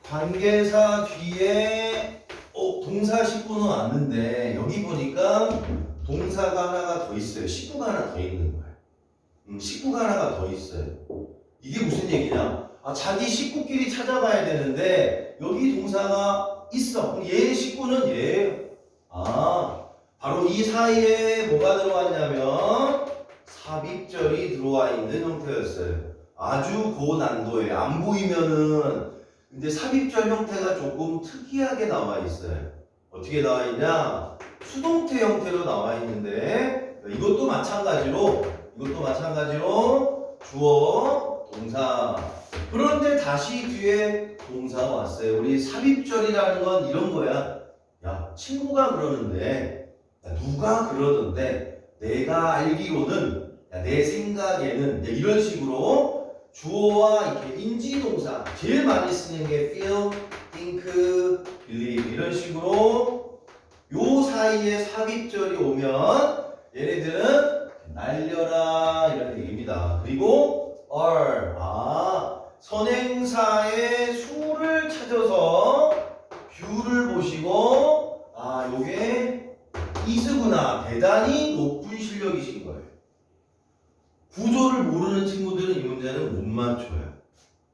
관계사 뒤에 동사 식구는 왔는데 여기 보니까 동사가 하나가 더 있어요. 식구가 하나 더 있는 거예요. 식구가 하나가 더 있어요. 이게 무슨 얘기냐? 자기 식구끼리 찾아가야 되는데 여기 동사가 있어. 그럼 얘 식구는 얘예요. 바로 이 사이에 뭐가 들어왔냐면 삽입절이 들어와 있는 형태였어요. 아주 고난도예요. 안 보이면은 근데 삽입절 형태가 조금 특이하게 나와 있어요. 어떻게 나와 있냐? 수동태 형태로 나와 있는데 이것도 마찬가지로 주어, 동사. 그런데 다시 뒤에 동사가 왔어요. 우리 삽입절이라는 건 이런 거야. 야, 친구가 그러는데, 야, 누가 그러던데, 내가 알기로는, 야, 내 생각에는, 이런 식으로 주어와 이렇게 인지동사 제일 많이 쓰는 게 feel, think, believe 이런 식으로 요 사이에 삽입절이 오면 얘네들은 날려라 이런 얘기입니다. 그리고 are 선행사의 수를 찾아서 뷰를 보시고 요게 is구나 대단히 높은 실력이신 거예요. 구조를 모르는 친구들은 이 문제는 못 맞춰요.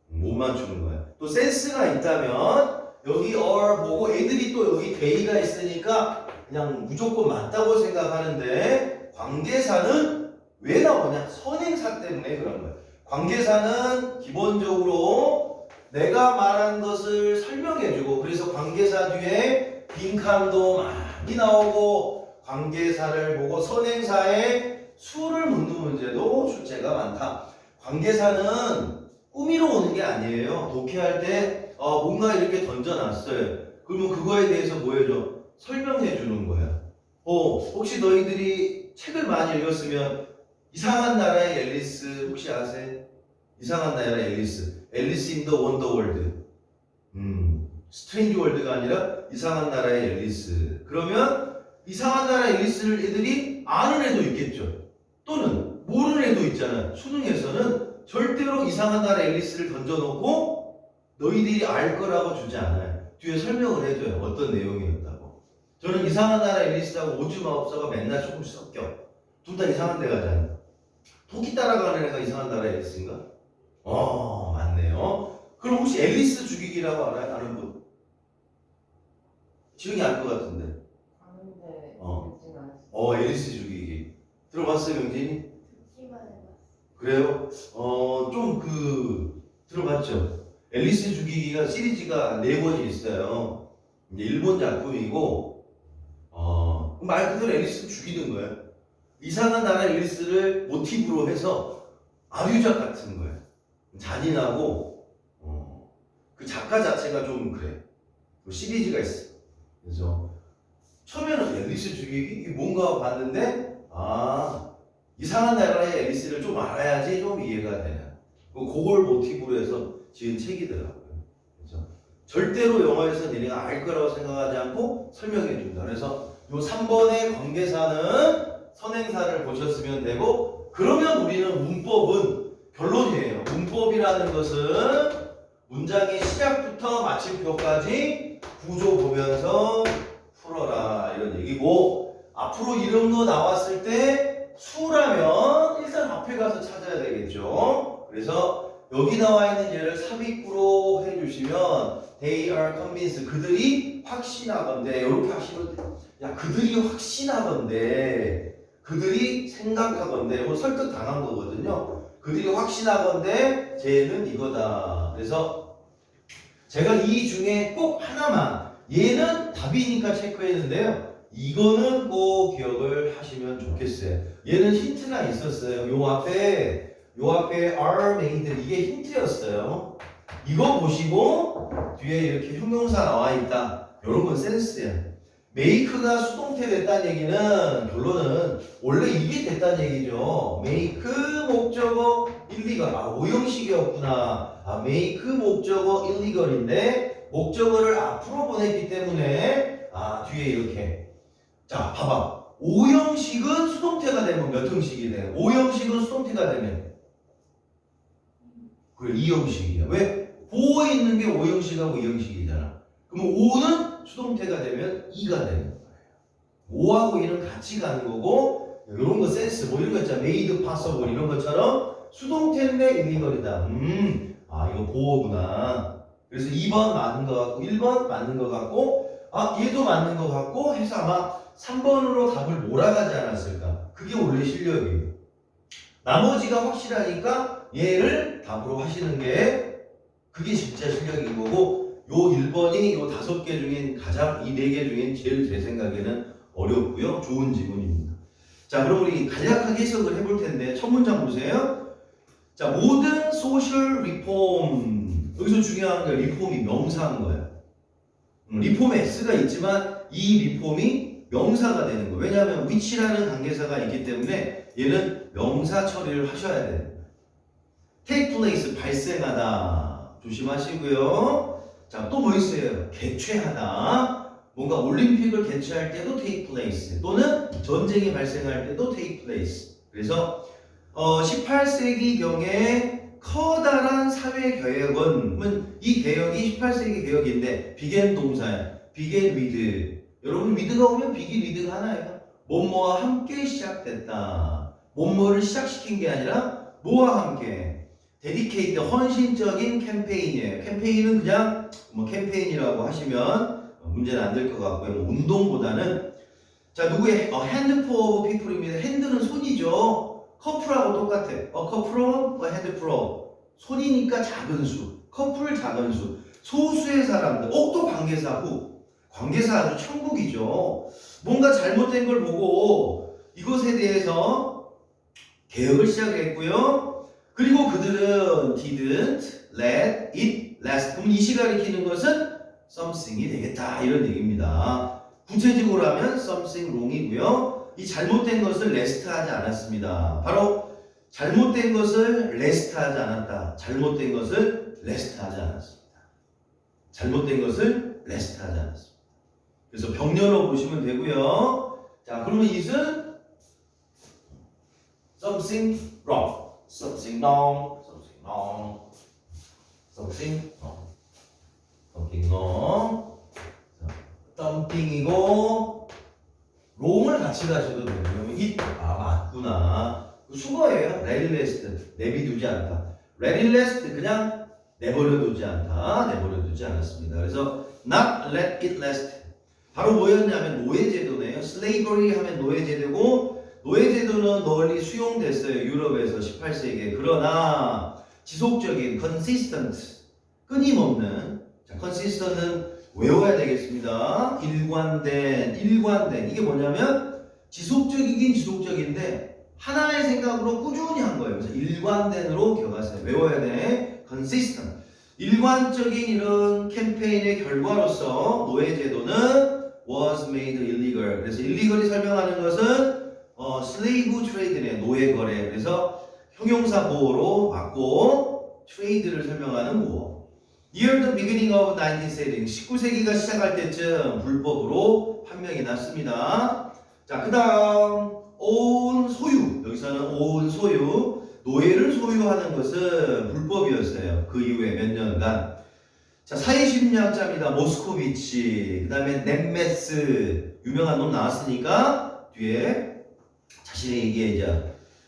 못 맞추는 거야. 또 센스가 있다면 여기 are 보고 애들이 또 여기 they가 있으니까 그냥 무조건 맞다고 생각하는데 관계사는 왜 나오냐? 선행사 때문에 그런 거야. 관계사는 기본적으로 내가 말한 것을 설명해주고 그래서 관계사 뒤에 빈칸도 많이 나오고 관계사를 보고 선행사의 수를 묻는 문제도 출제가 많다. 관계사는 꾸미러 오는 게 아니에요. 독해할 때 뭔가 이렇게 던져놨어요. 그러면 그거에 대해서 뭐 해줘? 설명해 주는 거야. 혹시 너희들이 책을 많이 읽었으면 이상한 나라의 앨리스 혹시 아세요? 이상한 나라의 앨리스 인 더 원더월드 스트레인지 월드가 아니라 이상한 나라의 앨리스. 그러면 이상한 나라의 앨리스를 애들이 아는 애도 있겠죠. 또는 모르는 애도 있잖아. 수능에서는 절대로 이상한 나라 앨리스를 던져놓고 너희들이 알 거라고 주지 않아요. 뒤에 설명을 해줘요. 어떤 내용이었다고. 저는 이상한 나라 앨리스하고 오즈마법사가 맨날 조금씩 섞여. 둘 다 이상한 데 가잖아요. 토끼 따라가는 애가 이상한 나라 앨리스인가? 맞네요. 그럼 혹시 앨리스 죽이기라고 알아요? 아는 분? 지웅이 알 것 같은데. 아는데 앨리스 죽이기. 들어봤어요, 명진이? 듣기만 해봤어. 그래요? 좀 들어봤죠? 앨리스 죽이기가 시리즈가 4권이 있어요. 이제 일본 작품이고, 말 그대로 앨리스를 죽이는 거예요. 이상한 나라 앨리스를 모티브로 해서 아류작 같은 거예요. 잔인하고, 그 작가 자체가 좀 그래. 시리즈가 있어. 그래서 처음에는 앨리스 죽이기? 이게 뭔가 봤는데, 이상한 나라의 앨리스를 좀 알아야지 좀 이해가 되는. 그걸 모티브로 해서 지은 책이더라고요. 그래서 절대로 영어에서 너네가 알 거라고 생각하지 않고 설명해 준다. 그래서 요 3번의 관계사는 선행사를 보셨으면 되고, 그러면 우리는 문법은 결론이에요. 문법이라는 것은 문장의 시작부터 마침표까지 구조 보면서 풀어라 이런 얘기고, 앞으로 이런 거 나왔을 때 수라면 일단 앞에 가서 찾아야 되겠죠. 그래서 여기 나와 있는 얘를 삽입구로 해주시면 they are convinced 그들이 확신하건대 이렇게 하시면 돼요. 야 그들이 확신하건대 그들이 생각하건대 뭐 설득 당한 거거든요. 그들이 확신하건대 쟤는 이거다. 그래서 제가 이 중에 꼭 하나만 얘는 답이니까 체크했는데요. 이거는 꼭 기억을 하시면 좋겠어요. 얘는 힌트가 있었어요. 요 앞에 are made 이게 힌트였어요. 이거 보시고 뒤에 이렇게 형용사 나와 있다. 요런 건 센스야. make가 수동태 됐다는 얘기는 결론은 원래 이게 됐다는 얘기죠. make 목적어 illegal. 오형식이었구나. make 목적어 illegal인데 목적어를 앞으로 보냈기 때문에 뒤에 이렇게. 자, 봐봐. 오형식은 수동태가 되면 몇 형식이 돼요? 오형식은 수동태가 되면 그래, 이 형식이야. 왜? 보어에 있는 게 O 형식하고 이 형식이잖아. 그럼 O는 수동태가 되면 E가 되는 거예요. O하고 E는 같이 가는 거고, 이런 거 센스, 뭐 이런 거 있잖아. made possible 이런 것처럼 수동태인데 일리걸이다. 이거 보어구나. 그래서 2번 맞는 거 같고, 1번 맞는 거 같고, 얘도 맞는 거 같고 해서 아마 3번으로 답을 몰아가지 않았을까. 그게 원래 실력이에요. 나머지가 확실하니까 얘를 답으로 하시는 게 그게 진짜 실력인 거고, 요 1번이 요 5개 중엔 가장, 이 4개 중엔 제일 제 생각에는 어렵고요. 좋은 지문입니다. 자, 그럼 우리 간략하게 해석을 해볼 텐데, 첫 문장 보세요. 자, 모든 소셜 리폼. 여기서 중요한 게 리폼이 명사인 거예요. 리폼에 S가 있지만 이 리폼이 명사가 되는 거예요. 왜냐하면 which라는 관계사가 있기 때문에 얘는 명사 처리를 하셔야 돼요. take place, 발생하다. 조심하시고요. 자, 또 뭐 있어요? 개최하다. 뭔가 올림픽을 개최할 때도 take place. 또는 전쟁이 발생할 때도 take place. 그래서 18세기경에 커다란 사회 개혁은 이 개혁이 18세기 개혁인데 began 동사야. began with. 여러분 with가 오면 begin with가 하나예요. 뭐뭐와 함께 시작됐다. 뭐뭐를 시작시킨 게 아니라 뭐와 함께. dedicate, 헌신적인 캠페인이에요. 캠페인은 그냥 뭐 캠페인이라고 하시면 문제는 안 될 것 같고요. 뭐 운동보다는 자, 누구의 handful of people입니다. 핸드는 손이죠. 커플하고 똑같아. 커플은 핸드풀. 손이니까 작은 수. 커플 작은 수. 소수의 사람들. 또 관계사고. 관계사 아주 천국이죠. 뭔가 잘못된 걸 보고 이것에 대해서 개혁을 시작했고요. 그리고 그들은 didn't let it last. 그럼 이시 가리키는 것은 something이 되겠다. 이런 얘기입니다. 구체적으로 하면 something wrong이고요. 이 잘못된 것을 레스트하지 않았습니다. 바로 잘못된 것을 레스트하지 않았다. 잘못된 것을 레스트하지 않았습니다. 잘못된 것을 레스트하지 않았습니다. 그래서 병렬로 보시면 되고요. 자, 그러면 이것은 something wrong, something wrong, something wrong, something wrong, something wrong. 덤핑이고 롱을 같이 가셔도 돼요. 그러면 맞구나. 수거예요. 레릴레스트 내비두지 않다. 레릴레스트 그냥 내버려두지 않다. 내버려두지 않았습니다. 그래서 not let it last. 바로 뭐였냐면 노예제도네요. slavery 하면 노예제도고 노예제도는 널리 수용됐어요. 유럽에서 18세기에. 그러나 지속적인 consistent 끊임없는 자, consistent는 외워야 되겠습니다. 일관된 이게 뭐냐면 지속적이긴 지속적인데 하나의 생각으로 꾸준히 한 거예요. 그래서 일관된으로 기억하세요. 외워야 돼. consistent. 일관적인 이런 캠페인의 결과로서 노예제도는 was made illegal. 그래서 illegal이 설명하는 것은 slave trade네. 노예 거래. 그래서 형용사 보호로 맞고 trade를 설명하는 보호. Near the beginning of 19th century, 19세기가 시작할 때쯤 불법으로 판명이 났습니다. 자, 그 다음 own 소유. 여기서는 own 소유. 노예를 소유하는 것은 불법이었어요. 그 이후에 몇 년간. 자, 사회심리학자입니다. 모스코비치. 그 다음에 넷메스. 유명한 놈 나왔으니까 뒤에 자신의 얘기해자.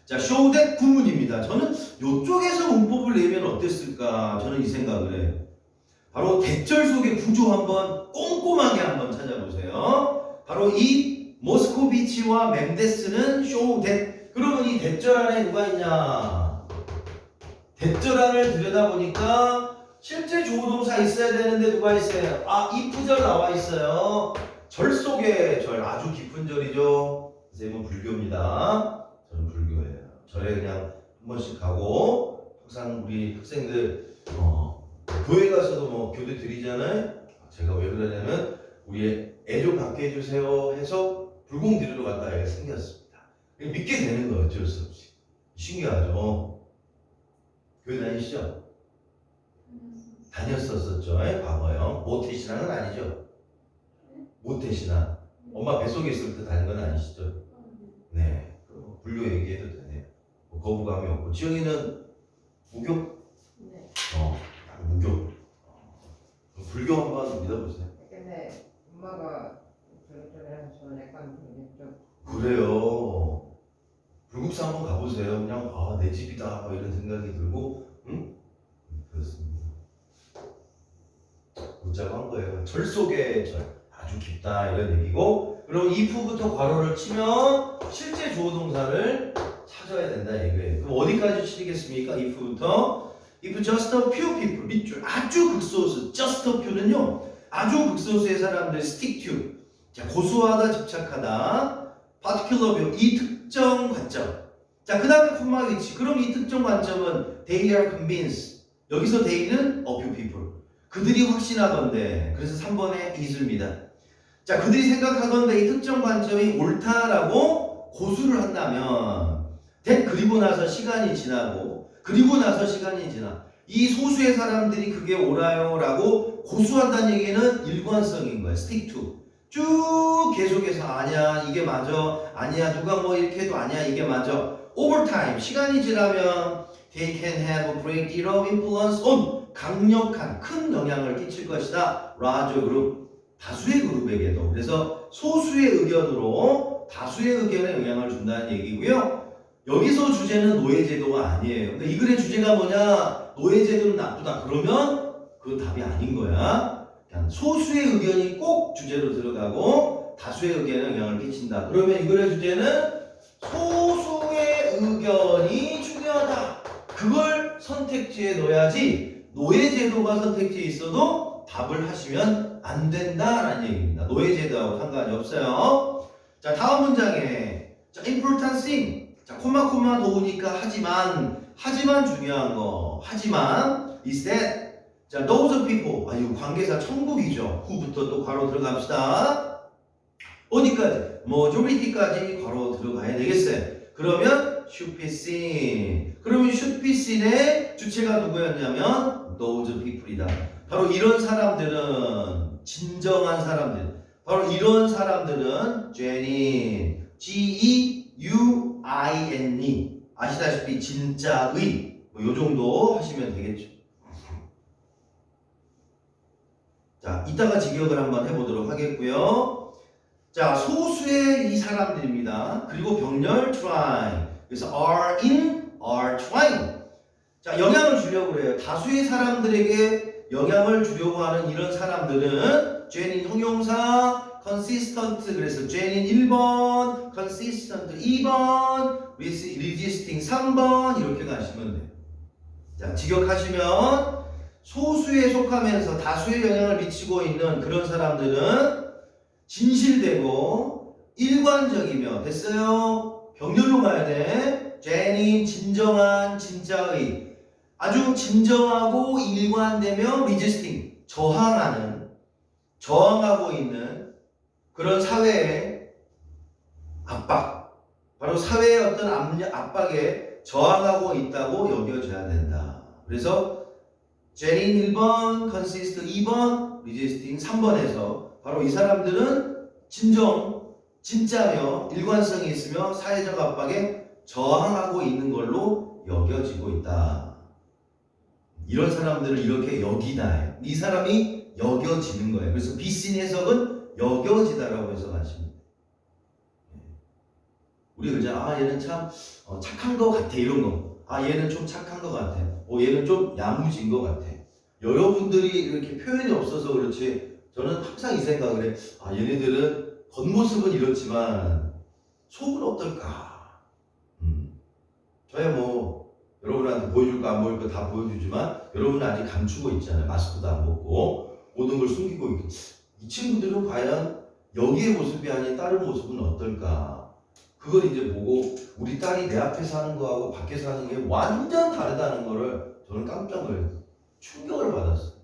자, 쇼덱 구문입니다. 저는 이쪽에서 문법을 내면 어땠을까? 저는 이 생각을 해요. 바로 대절 속의 구조 한번 꼼꼼하게 한번 찾아보세요. 바로 이 모스코비치와 멘데스는 쇼덱. 그러면 이 대절 안에 누가 있냐? 대절 안을 들여다보니까 실제 조동사 있어야 되는데 누가 있어요? if절 나와 있어요. 절 속의 절, 아주 깊은 절이죠. 선생님은 불교입니다. 저는 불교예요. 절에 그냥 한 번씩 가고 항상 우리 학생들 교회 가서도 뭐 교대 드리잖아요. 제가 왜 그러냐면 우리 애 좀 갖게 해주세요 해서 불공 드리러 갔다 애가 생겼습니다. 믿게 되는 거예요. 어쩔 수 없이. 신기하죠. 교회 다니시죠? 다녔었죠. 과거요. 모태신앙은 아니죠. 모태신앙. 엄마 뱃속에 있을 때 다닌 건 아니시죠? 네. 불교 얘기해도 되네요. 거부감이 없고. 지영이는 무교? 네. 딱 무교. 불교 한번 믿어보세요. 근데 엄마가 저쪽이라서 저는 약간 좀 그래요. 불국사 한번 가보세요. 그냥 내 집이다 막 이런 생각이 들고, 응? 그렇습니다. 묻자고 한 거예요. 절 속의 절 아주 깊다 이런 얘기고, 그럼 if부터 괄호를 치면 실제 주어 동사를 찾아야 된다 이거예요. 그럼 어디까지 치겠습니까? if부터 if just a few people 밑줄 아주 극소수 just a few는요 아주 극소수의 사람들 stick to 자 고수하다 집착하다 particular view 이 특정 관점 자 그 다음에 콤마 위치 그럼 이 특정 관점은 they are convinced 여기서 they는 a few people 그들이 확신하건대 그래서 3번에 is입니다. 자 그들이 생각하건대 이 특정 관점이 옳다라고 고수를 한다면 그리고 나서 시간이 지나고 그리고 나서 시간이 지나 이 소수의 사람들이 그게 옳아요 라고 고수한다는 얘기는 일관성인 거예요. stick to 쭉 계속해서 아니야 이게 맞아 아니야 누가 뭐 이렇게 해도 아니야 이게 맞아 over time 시간이 지나면 they can have a great deal of influence on 강력한 큰 영향을 끼칠 것이다. large group 다수의 그룹에게도 그래서 소수의 의견으로 다수의 의견에 영향을 준다는 얘기고요. 여기서 주제는 노예제도가 아니에요. 그러니까 이 글의 주제가 뭐냐? 노예제도는 나쁘다. 그러면 그건 답이 아닌 거야. 그냥 소수의 의견이 꼭 주제로 들어가고 다수의 의견에 영향을 끼친다. 그러면 이 글의 주제는 소수의 의견이 중요하다. 그걸 선택지에 넣어야지 노예제도가 선택지에 있어도 답을 하시면 안 된다라는 얘기입니다. 노예제도하고 상관이 없어요. 자 다음 문장에 자 important thing 자 콤마 도우니까 하지만 중요한 거 하지만 is that 자 those people 이거 관계사 천국이죠. 후부터 또 괄호 들어갑시다. 어디까지? majority까지 괄호 들어가야 되겠어요. 그러면 should be seen 그러면 should be seen의 주체가 누구였냐면 those people이다. 바로 이런 사람들은 진정한 사람들 바로 이런 사람들은 genuine G-E-U-I-N-E 아시다시피 진짜의 요 정도 하시면 되겠죠. 자 이따가 직역을 한번 해보도록 하겠고요. 자 소수의 이 사람들입니다. 그리고 병렬 try 그래서 are in are trying 자 영향을 주려고 그래요. 다수의 사람들에게 영향을 주려고 하는 이런 사람들은 genuine 형용사 consistent 그래서 genuine 1번 consistent 2번 resisting 3번 이렇게 가시면 돼요. 자 직역하시면 소수에 속하면서 다수의 영향을 미치고 있는 그런 사람들은 진실되고 일관적이며 됐어요? 병렬로 가야 돼. genuine 진정한 진짜의 아주 진정하고 일관되며 resisting 저항하고 있는 그런 사회의 압박 바로 사회의 어떤 압박에 저항하고 있다고 여겨져야 된다. 그래서 genuine 1번, consist 2번, resisting 3번에서 바로 이 사람들은 진짜며 일관성이 있으며 사회적 압박에 저항하고 있는 걸로 여겨지고 있다. 이런 사람들을 이렇게 여기다. 이 사람이 여겨지는 거예요. 그래서 비신 해석은 여겨지다라고 해석하십니다. 우리가 이제 얘는 참 착한 것 같아 이런 거. 얘는 좀 착한 것 같아. 얘는 좀 야무진 것 같아. 여러분들이 이렇게 표현이 없어서 그렇지 저는 항상 이 생각을 해. 얘네들은 겉모습은 이렇지만 속은 어떨까? 저야 여러분한테 보여줄까 안 보여줄까 다 보여주지만 여러분은 아직 감추고 있잖아요. 마스크도 안 벗고 모든 걸 숨기고 있고 이 친구들은 과연 여기의 모습이 아닌 다른 모습은 어떨까? 그걸 이제 보고 우리 딸이 내 앞에서 하는 거하고 밖에서 하는 게 완전 다르다는 거를 저는 깜짝 놀랐어요. 충격을 받았어요.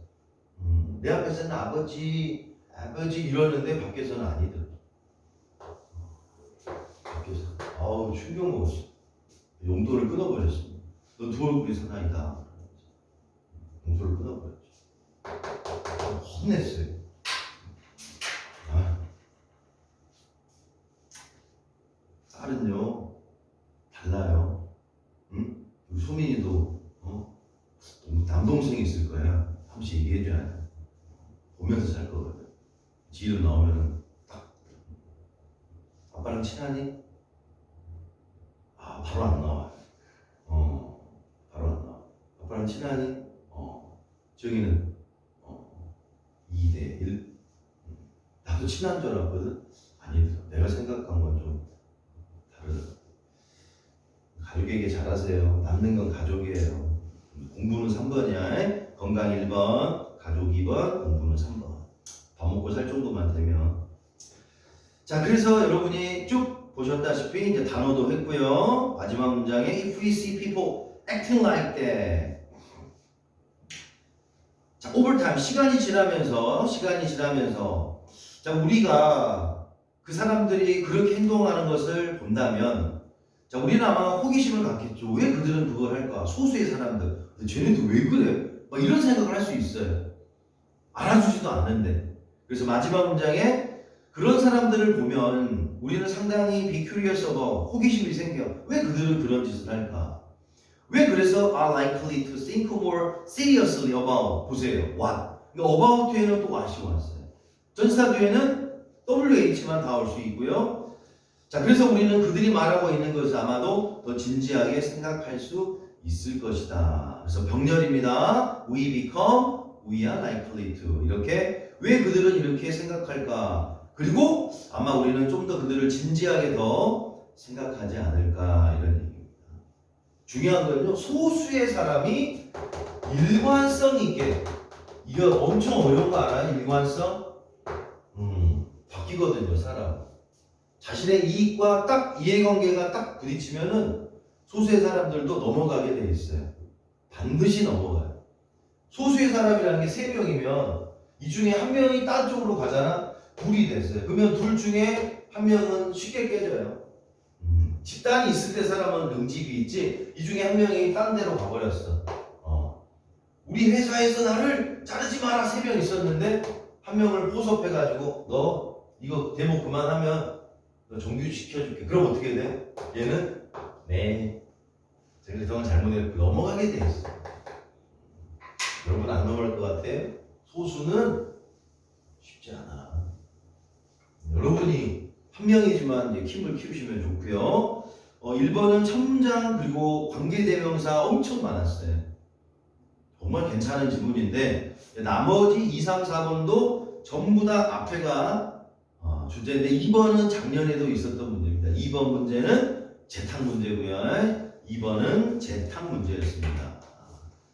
내 앞에서는 아버지 이러는데 밖에서는 아니더라고요. 밖에서 충격 먹었어. 용돈을 끊어버렸습니다. 너 두 얼굴이 사나이다. 용돈을 끊어버렸죠. 혼냈어요. 딸은요 달라요. 응? 우리 소민이도 너무 남동생이 있을 거야. 한 번씩 얘기해줘야 돼. 보면서 살 거거든. 지 이름 나오면은 딱 아빠랑 친하니? 아 바로 안 나와. 바로 안 나와. 아빠랑 친하니? 저기는 2대1. 나도 친한 줄 알았거든. 아니더라. 내가 생각한 건 좀 다르더라. 가족에게 잘하세요. 남는 건 가족이에요. 공부는 3번이야. 건강 1번, 가족 2번, 공부는 3번. 밥 먹고 살 정도만 되면. 자, 그래서 여러분이 쭉 보셨다시피 이제 단어도 했고요. 마지막 문장에 if we see people acting like that. 자, 오버타임 시간이 지나면서 자, 우리가 그 사람들이 그렇게 행동하는 것을 본다면 자, 우리는 아마 호기심을 갖겠죠. 왜 그들은 그걸 할까? 소수의 사람들. 쟤네들 왜 그래? 막 이런 생각을 할 수 있어요. 알아주지도 않는데. 그래서 마지막 문장에 그런 사람들을 보면 우리는 상당히 be curious about 호기심이 생겨. 왜 그들은 그런 짓을 할까? 왜 그래서 are likely to think more seriously about 보세요. what. 그러니까 about 뒤에는 또 what이 왔어요. 전치사 뒤에는 WH만 다 올 수 있고요. 자, 그래서 우리는 그들이 말하고 있는 것을 아마도 더 진지하게 생각할 수 있을 것이다. 그래서 병렬입니다. We become, we are likely to. 이렇게 왜 그들은 이렇게 생각할까? 그리고 아마 우리는 좀 더 그들을 진지하게 더 생각하지 않을까 이런 얘기입니다. 중요한 건요. 소수의 사람이 일관성 있게 이거 엄청 어려운 거 알아요? 일관성? 바뀌거든요. 사람. 자신의 이익과 딱 이해관계가 딱 부딪히면은 소수의 사람들도 넘어가게 돼 있어요. 반드시 넘어가요. 소수의 사람이라는 게 3명이면 이 중에 한 명이 딴 쪽으로 가잖아. 둘이 됐어요. 그러면 둘 중에 한 명은 쉽게 깨져요. 집단이 있을 때 사람은 능집이 있지. 이 중에 한 명이 딴 데로 가버렸어. 우리 회사에서 나를 자르지 마라 3명 있었는데 한 명을 포섭해가지고 너 이거 데모 그만하면 너 정규시켜줄게. 그럼 어떻게 돼? 얘는 네 제가 그동안 잘못했고 넘어가게 돼 있어. 여러분 안 넘어갈 것 같아요? 소수는 쉽지 않아. 여러분이 한 명이지만 이제 힘을 키우시면 좋고요. 1번은 첨장 그리고 관계대명사 엄청 많았어요. 정말 괜찮은 질문인데 나머지 2, 3, 4번도 전부 다 앞에가 주제인데 2번은 작년에도 있었던 문제입니다. 2번 문제는 재탕 문제고요. 2번은 재탕 문제였습니다.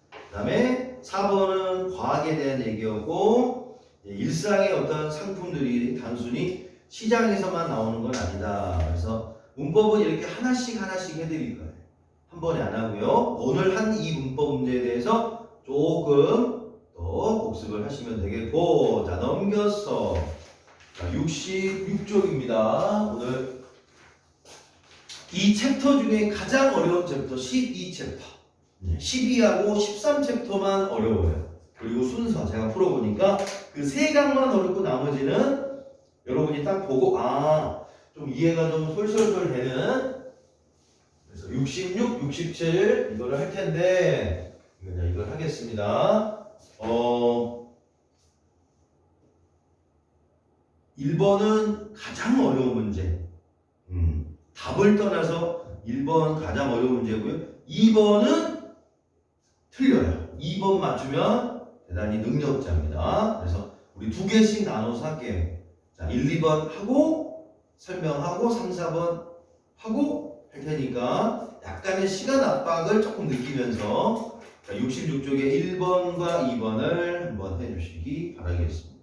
그 다음에 4번은 과학에 대한 얘기였고 일상의 어떤 상품들이 단순히 시장에서만 나오는 건 아니다. 그래서 문법은 이렇게 하나씩 해드릴 거예요. 한 번에 안 하고요. 오늘 한 이 문법 문제에 대해서 조금 더 복습을 하시면 되겠고 자 넘겨서 66쪽입니다. 오늘 이 챕터 중에 가장 어려운 챕터 12챕터 12하고 13챕터만 어려워요. 그리고 순서 제가 풀어보니까 그 3강만 어렵고 나머지는 여러분이 딱 보고 좀 이해가 좀 솔솔솔 되는 그래서 66, 67 이거를 할 텐데 이걸 하겠습니다. 1번은 가장 어려운 문제. 답을 떠나서 1번 가장 어려운 문제고요. 2번은 틀려요. 2번 맞추면 대단히 능력자입니다. 그래서 우리 2개씩 나눠서 할게요. 자, 1, 2번 하고 설명하고 3, 4번 하고 할 테니까 약간의 시간 압박을 조금 느끼면서 66쪽에 1번과 2번을 한번 해주시기 바라겠습니다.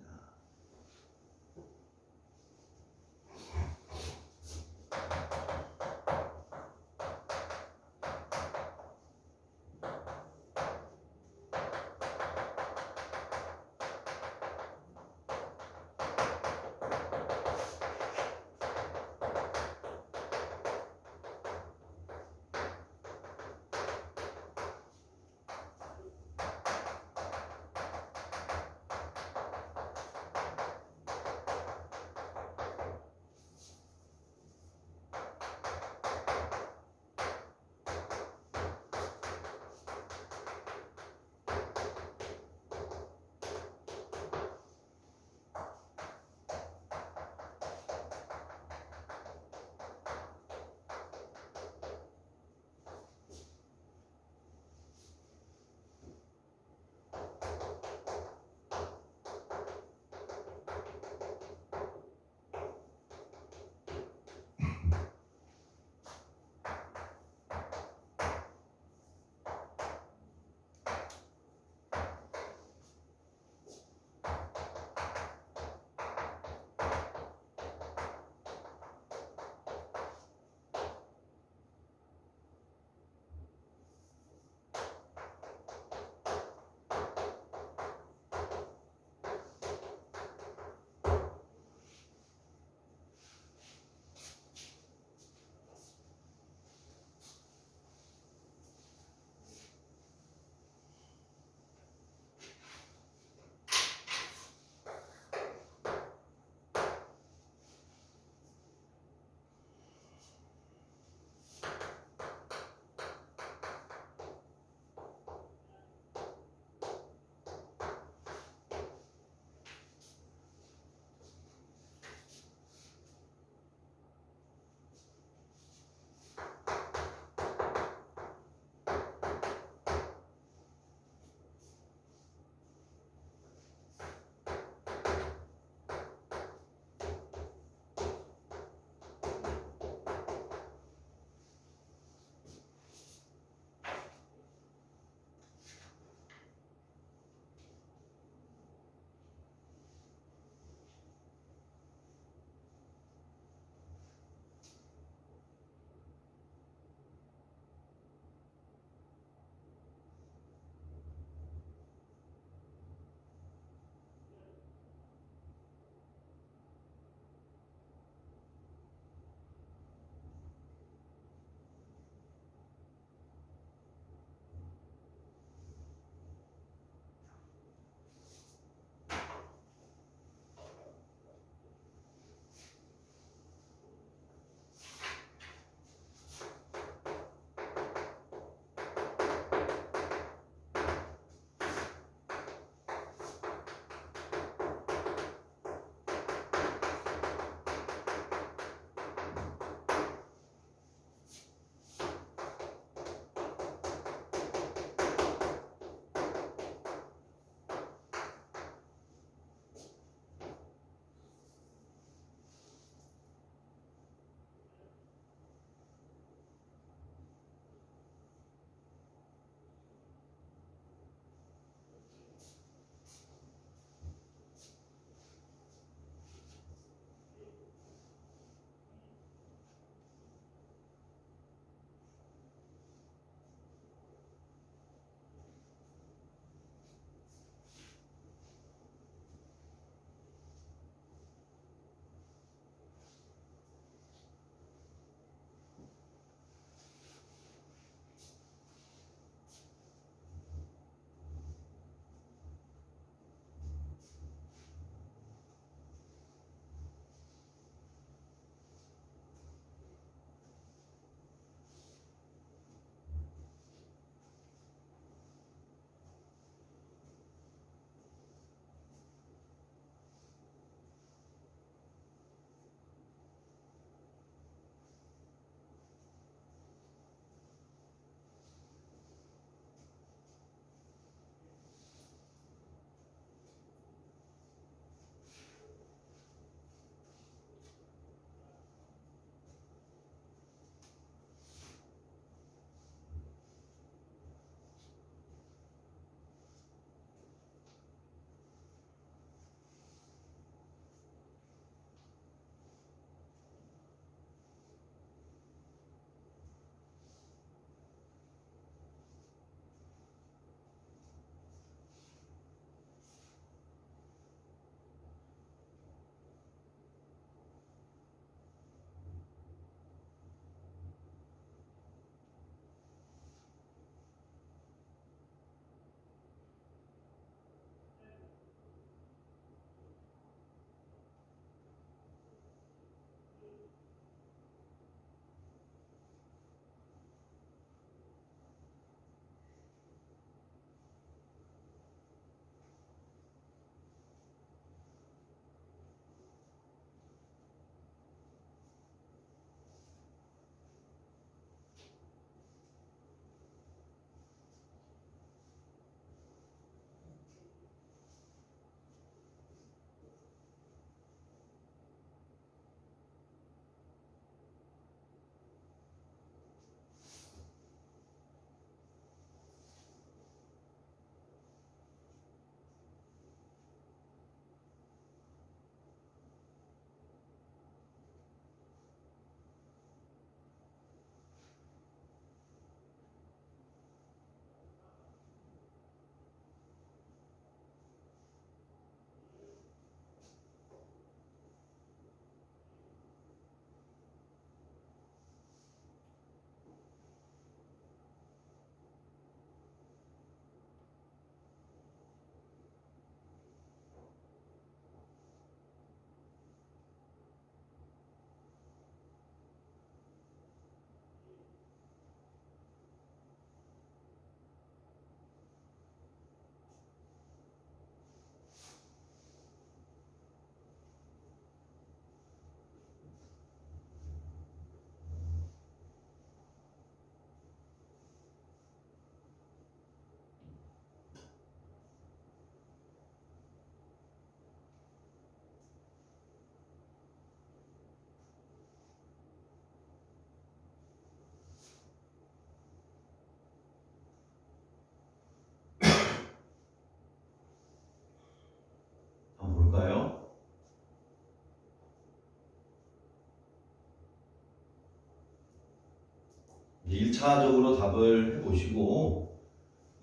1차적으로 답을 해보시고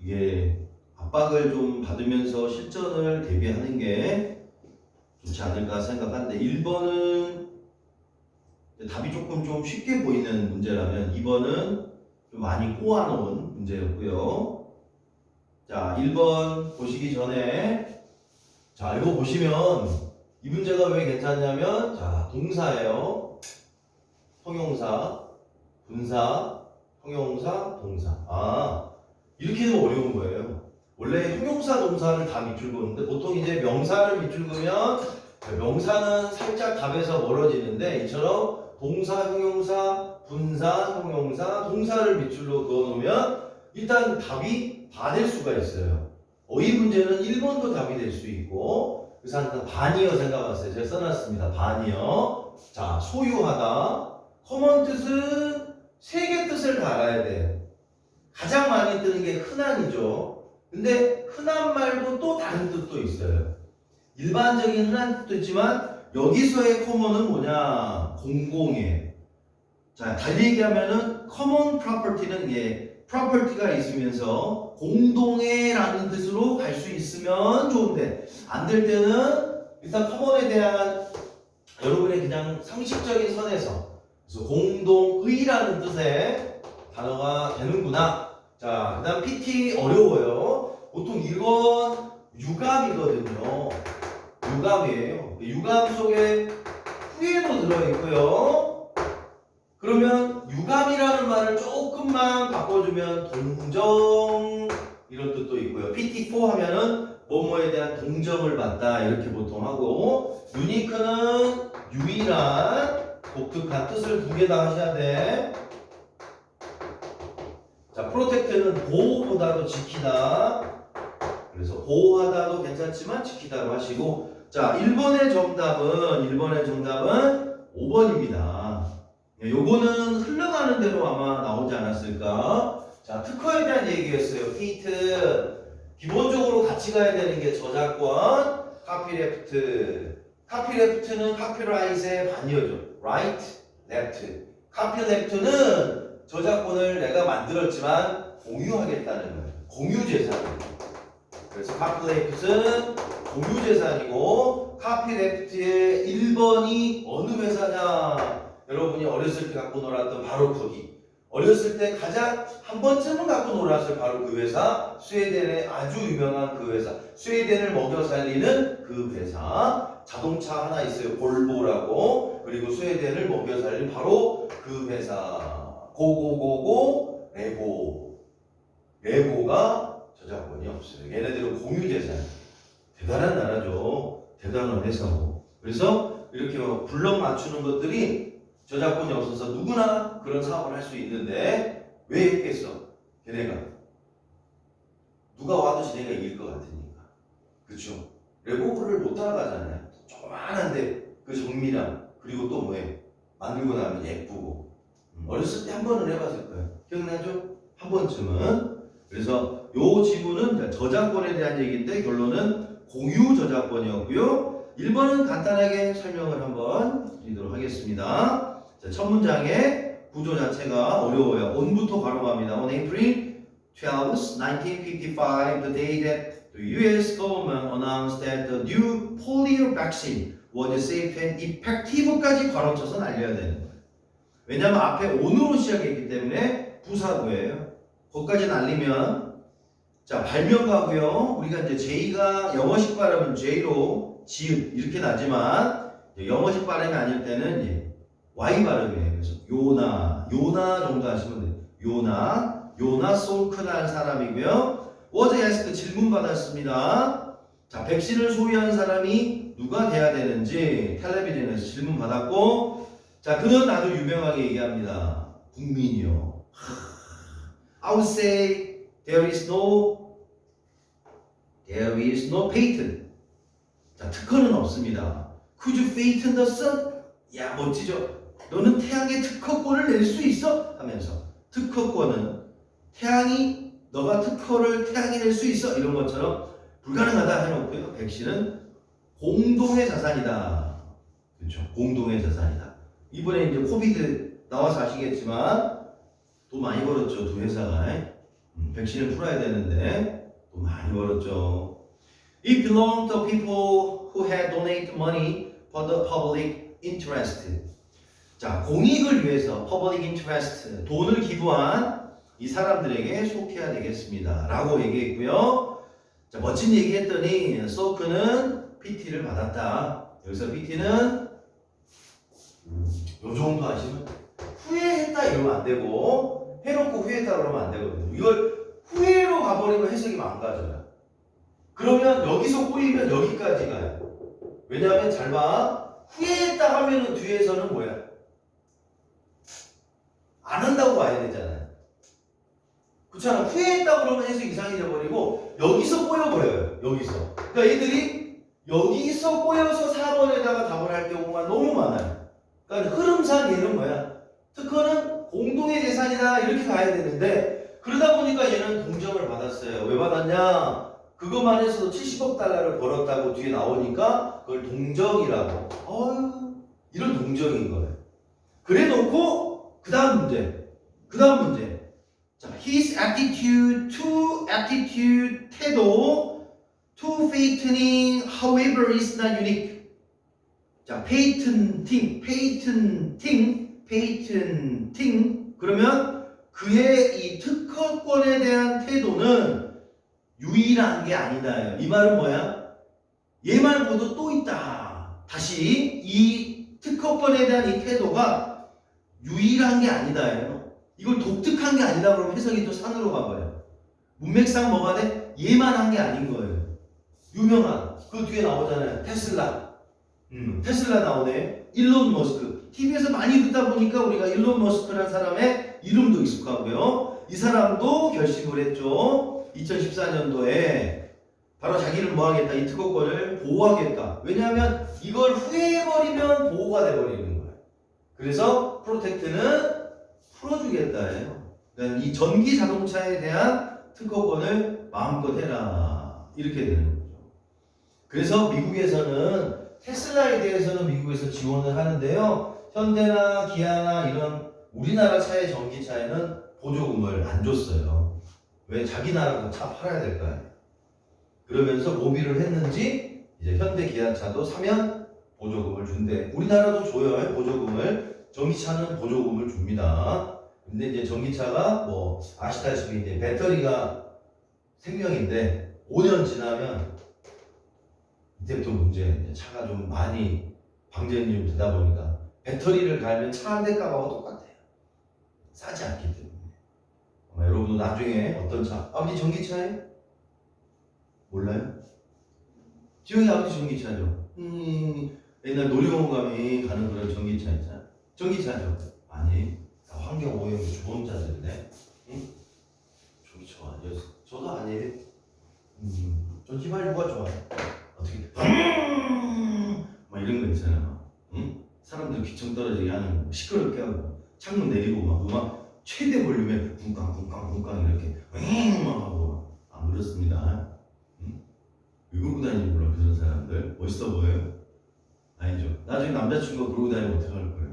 이게 압박을 좀 받으면서 실전을 대비하는 게 좋지 않을까 생각하는데 1번은 답이 조금 좀 쉽게 보이는 문제라면 2번은 좀 많이 꼬아놓은 문제였고요. 자, 1번 보시기 전에 자, 이거 보시면 이 문제가 왜 괜찮냐면 자, 동사예요. 형용사, 분사, 형용사, 동사. 아, 이렇게 되면 어려운 거예요. 원래 형용사, 동사를 다 밑줄 그었는데 보통 이제 명사를 밑줄 그으면 명사는 살짝 답에서 멀어지는데 이처럼 동사, 형용사, 분사, 형용사, 동사를 밑줄로 그어놓으면 일단 답이 다 될 수가 있어요. 이 문제는 1번도 답이 될 수 있고 그래서 한 반이요 생각하세요. 제가 써놨습니다. 반이요. 자, 소유하다. 커먼 뜻은 세 개 뜻을 다 알아야 돼요. 가장 많이 뜨는 게 흔한이죠. 근데 흔한 말고 또 다른 뜻도 있어요. 일반적인 흔한 뜻도 있지만 여기서의 커먼은 뭐냐? 공공이에요. 자, 달리 얘기하면은 common property는 property가 있으면서 공동의라는 뜻으로 갈 수 있으면 좋은데 안 될 때는 일단 common에 대한 여러분의 그냥 상식적인 선에서 그래서 공동의라는 뜻의 단어가 되는구나. 자, 그 다음 PT 어려워요. 보통 이건 유감이거든요. 유감이에요. 유감 속에 후에도 들어있고요. 그러면 유감이라는 말을 조금만 바꿔주면 동정 이런 뜻도 있고요. PT4 하면은 뭐뭐에 대한 동정을 받다 이렇게 보통 하고 유니크는 유일한 독특한 뜻을 두 개 다 하셔야 돼. 자, 프로텍트는 보호보다도 지키다. 그래서 보호하다도 괜찮지만 지키다로 하시고 자, 1번의 정답은 5번입니다. 요거는 흘러가는 대로 아마 나오지 않았을까? 자, 특허에 대한 얘기였어요. 페이트. 기본적으로 같이 가야 되는 게 저작권, 카피레프트. 카피레프트는 카피라이트의 반이어죠. right, left. 카피레프트는 저작권을 내가 만들었지만 공유하겠다는 거예요. 공유재산. 그래서 카피레프트는 공유재산이고 카피레프트의 1번이 어느 회사냐? 여러분이 어렸을 때 갖고 놀았던 바로 거기. 어렸을 때 가장 한 번쯤은 갖고 놀았을 바로 그 회사. 스웨덴의 아주 유명한 그 회사. 스웨덴을 먹여 살리는 그 회사. 자동차 하나 있어요. 볼보라고. 그리고 스웨덴을 먹여 살린 바로 그 회사. 고고고고 레고. 레고가 저작권이 없어요. 얘네들은 공유재산. 대단한 나라죠. 대단한 회사고. 그래서 이렇게 블럭 맞추는 것들이 저작권이 없어서 누구나 그런 사업을 할 수 있는데 왜 했겠어? 걔네가 누가 와도 쟤네가 이길 것 같으니까. 그쵸? 레고를 못 따라가잖아요. 조그만한데 그 정밀함 그리고 또 뭐예요? 만들고 나면 예쁘고 어렸을 때 한 번은 해봤을 거예요. 기억나죠? 한 번쯤은. 그래서 요 지문은 저작권에 대한 얘기인데 결론은 공유 저작권이었고요. 1번은 간단하게 설명을 한번 드리도록 하겠습니다. 자, 첫 문장의 구조 자체가 어려워요. on부터 바로 갑니다. On April 12, 1955, the day that the U.S. government announced that the new polio vaccine was safe and effective까지 괄호쳐서 날려야 되는 거예요. 왜냐하면 앞에 on으로 시작했기 때문에 부사구예요. 거기까지 날리면 자, 발명가고요. 우리가 이제 J가 영어식 발음은 J로 지읒 이렇게 나지만 영어식 발음이 아닐 때는 이제 Y 발음이에요. 그래서 요나 정도 하시면 돼요. 요나 솔크라는 사람이고요. 어제 asked 질문 받았습니다. 자, 백신을 소유한 사람이 누가 돼야 되는지 텔레비전에서 질문 받았고 자, 그는 아주 유명하게 얘기합니다. 국민이요. I would say there is no patent. 자, 특허는 없습니다. Could you patent the sun? 야, 멋지죠? 너는 태양의 특허권을 낼 수 있어? 하면서 특허권은 너가 특허를 태양이 낼 수 있어? 이런 것처럼 불가능하다 해놓고요. 백신은 공동의 자산이다. 그렇죠? 공동의 자산이다. 이번에 이제 코비드 나와서 아시겠지만 돈 많이 벌었죠. 두 회사가. 백신을 풀어야 되는데 돈 많이 벌었죠. It belonged to people who had donated money for the public interest. 자, 공익을 위해서 public interest, 돈을 기부한 이 사람들에게 속해야 되겠습니다. 라고 얘기했고요. 자, 멋진 얘기했더니 소크는 PT를 받았다. 여기서 PT는 요 정도 하시면 후회했다 이러면 안 되고 해놓고 후회했다 그러면 안 되거든요. 이걸 후회로 가버리면 해석이 망가져요. 그러면 여기서 꼬이면 여기까지 가요. 왜냐하면 잘 봐. 후회했다 하면은 뒤에서는 뭐야? 안 한다고 봐야 되잖아요. 그렇잖아. 후회했다 그러면 해석이 이상해져 버리고 여기서 꼬여버려요. 여기서. 그러니까 얘들이 여기서 꼬여서 4번에다가 답을 할 경우가 너무 많아요. 그러니까 흐름상 얘는 뭐야? 특허는 공동의 재산이다 이렇게 가야 되는데 그러다 보니까 얘는 동정을 받았어요. 왜 받았냐? 그것만 해서도 70억 달러를 벌었다고 뒤에 나오니까 그걸 동정이라고. 이런 동정인 거예요. 그래 놓고 그 다음 문제. 자, his attitude, 태도 to patenting, however, is not unique. 자, patenting. 그러면 그의 이 특허권에 대한 태도는 유일한 게 아니다. 이 말은 뭐야? 얘 말고도 또 있다. 다시 이 특허권에 대한 이 태도가 유일한 게 아니다. 이걸 독특한 게 아니다 그러면 해석이 또 산으로 가버려요. 문맥상 뭐가 돼? 얘만 한 게 아닌 거예요. 유명한 그 뒤에 나오잖아요. 테슬라 나오네. 일론 머스크. TV에서 많이 듣다 보니까 우리가 일론 머스크라는 사람의 이름도 익숙하고요. 이 사람도 결심을 했죠. 2014년도에 바로 자기를 뭐 하겠다? 이 특허권을 보호하겠다. 왜냐하면 이걸 후회해버리면 보호가 돼버리는 거예요. 그래서 프로텍트는 풀어주겠다예요. 그러니까 이 전기 자동차에 대한 특허권을 마음껏 해라. 이렇게 되는 거죠. 그래서 미국에서는 테슬라에 대해서는 미국에서 지원을 하는데요. 현대나 기아나 이런 우리나라 차의 전기차에는 보조금을 안 줬어요. 왜? 자기 나라가 차 팔아야 될 거 아니에요. 그러면서 로비를 했는지 이제 현대 기아차도 사면 보조금을 준대. 우리나라도 줘요. 보조금을. 전기차는 보조금을 줍니다. 근데 이제 전기차가 뭐 아시다시피 이제 배터리가 생명인데 5년 지나면 이때부터 문제. 이제 차가 좀 많이 방전이 좀 되다 보니까 배터리를 갈면 차 한 대 값하고 똑같아요. 싸지 않기 때문에. 아마 여러분도 나중에 어떤 차? 아버지 전기차예요? 몰라요? 지영이 아버지 전기차죠. 옛날 놀이공원 가면 가는 그런 전기차 있잖아. 전기차죠. 아니, 환경 오염 좋은 차들인데. 전기차 아니에요. 저도 아니에요. 전 휘발유가 좋아요. 어떻게? 막 이런 거 있잖아요. 사람들 귀청 떨어지게 하는 거, 시끄럽게 하고 창문 내리고 막 음악 최대 볼륨에 쿵깡 이렇게 막 하고 안 그렇습니다. 왜 그러고 다니는지 몰라 그런 사람들 멋있어 보여요? 아니죠. 나중에 남자친구가 그러고 다니면 어떡할 거예요?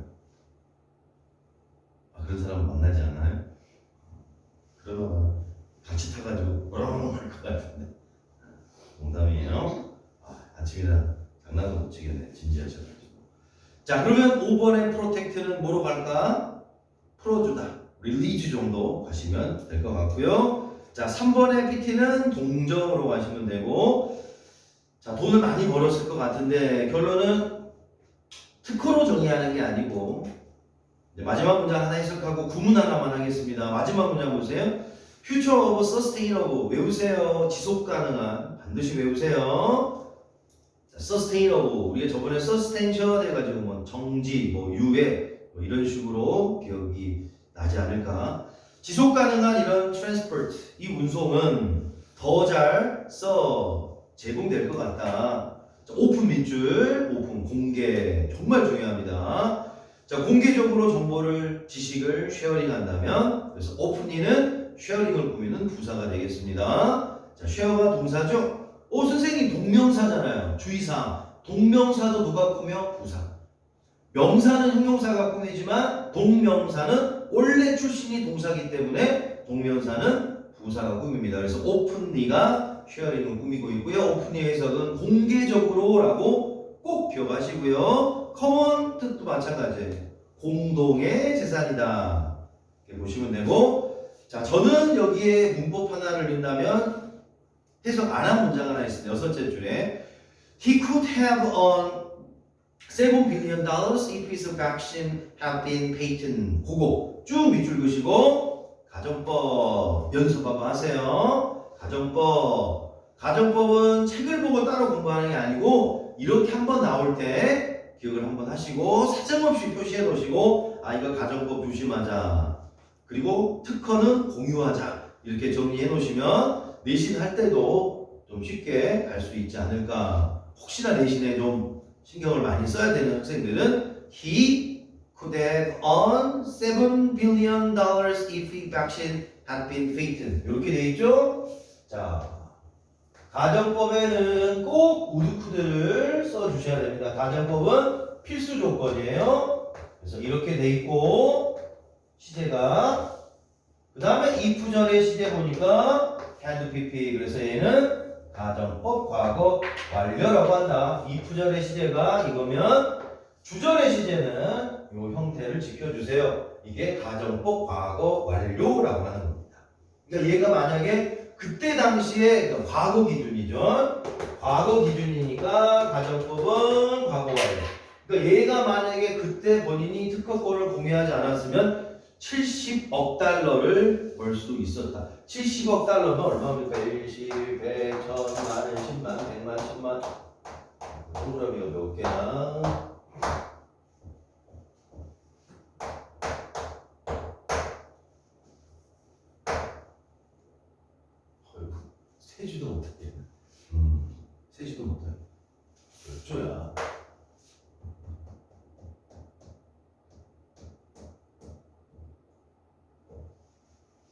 그런 사람 만나지 않아요? 그러면 같이 타가지고 뭐라고 할 것 같은데 농담이에요. 아침이라 장난도 못 치겠네. 진지하셔가지고. 자, 그러면 5번의 프로텍트는 뭐로 갈까? 풀어주다. 릴리즈 정도 가시면 될 것 같고요. 자, 3번의 PT는 동정으로 가시면 되고, 자, 돈을 많이 벌었을 것 같은데 결론은 특허로 정의하는 게 아니고 이제 마지막 문장 하나 해석하고 구문 하나만 하겠습니다. 마지막 문장 보세요. Future of Sustainable 외우세요. 지속 가능한 반드시 외우세요. Sustainable 우리가 저번에 Substantial 해가지고 뭐 정지, 뭐 유해 뭐 이런 식으로 기억이 나지 않을까. 지속 가능한 이런 transport 이 운송은 더 잘 제공될 것 같다. 자, 오픈 밑줄, 오픈 공개 정말 중요합니다. 자, 공개적으로 정보를 지식을 쉐어링한다면 그래서 오픈이는 쉐어링을 꾸미는 부사가 되겠습니다. 자, 쉐어가 동사죠. 선생님 동명사잖아요. 주의사항. 동명사도 누가 꾸며? 부사. 명사는 형용사가 꾸미지만 동명사는 원래 출신이 동사기 때문에 동명사는 부사가 꾸밉니다. 그래서 openly가 sharing은 꾸미고 있고요. openly 해석은 공개적으로라고 꼭 기억하시고요. common 뜻도 마찬가지예요. 공동의 재산이다. 이렇게 보시면 되고, 자, 저는 여기에 문법 하나를 넣는다면 해석 안 한 문장 하나 있습니다. 6째 줄에 He could have earned $7 billion if his vaccine had been patent. 그거 쭉 밑줄 그시고 가정법 연습 한번 하세요. 가정법은 책을 보고 따로 공부하는 게 아니고 이렇게 한번 나올 때 기억을 한번 하시고 사정없이 표시해 놓으시고 아 이거 가정법 조심하자. 그리고 특허는 공유하자. 이렇게 정리해 놓으시면 내신 할 때도 좀 쉽게 갈 수 있지 않을까. 혹시나 내신에 좀 신경을 많이 써야 되는 학생들은 He could have earned $7 billion if his vaccine had been patent. 이렇게 돼 있죠? 자, 가정법에는 꼭 우드쿠드를 써주셔야 됩니다. 가정법은 필수 조건이에요. 그래서 이렇게 돼 있고 시제가 그 다음에 if 절의 시제 보니까 had pp. 그래서 얘는 가정법 과거 완료라고 한다. if 절의 시제가 이거면 주절의 시제는 이 형태를 지켜주세요. 이게 가정법 과거 완료라고 하는 겁니다. 그러니까 얘가 만약에 그때 당시에 그러니까 과거 기준이죠. 과거 기준이니까 가정법은 과거 완료. 그러니까 얘가 만약에 그때 본인이 특허권을 공유하지 않았으면 70억 달러를 벌 수 있었다. 70억 달러는 얼마입니까? 1, 10, 100, 1000, 만원, 10만, 100만, 1000만. 프로그램이 몇 개나? 세지도 못하겠네. 세지도 못해. 몇 조야?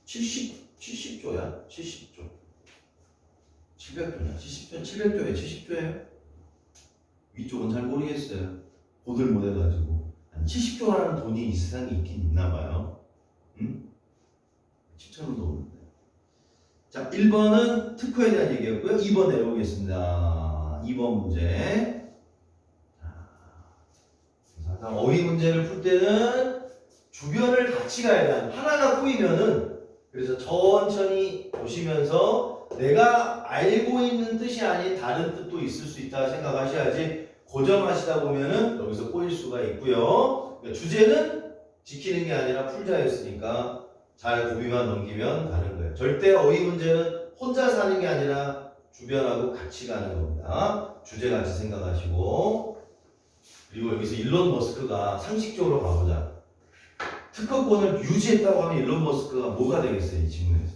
칠십 70조야. 70조. 700조냐? 70조, 700조에 70조예요? 위쪽은 잘 모르겠어요. 보들 못해가지고. 한 70조라는 돈이 이 세상에 있긴 있나봐요. 7천원도 없는데. 자, 1번은 특허에 대한 얘기였고요. 2번 내려오겠습니다. 2번 문제. 자, 어휘 문제를 풀 때는 주변을 같이 가야 돼요. 하나가 꼬이면은 그래서 천천히 보시면서 내가 알고 있는 뜻이 아닌 다른 뜻도 있을 수 있다 생각하셔야지 고정하시다 보면은 여기서 꼬일 수가 있고요. 그러니까 주제는 지키는 게 아니라 풀자였으니까 잘 고비만 넘기면 가는 거예요. 절대 어휘 문제는 혼자 사는 게 아니라 주변하고 같이 가는 겁니다. 주제같이 생각하시고 그리고 여기서 일론 머스크가 상식적으로 가보자. 특허권을 유지했다고 하면 일론 머스크가 뭐가 되겠어요? 이 질문에서.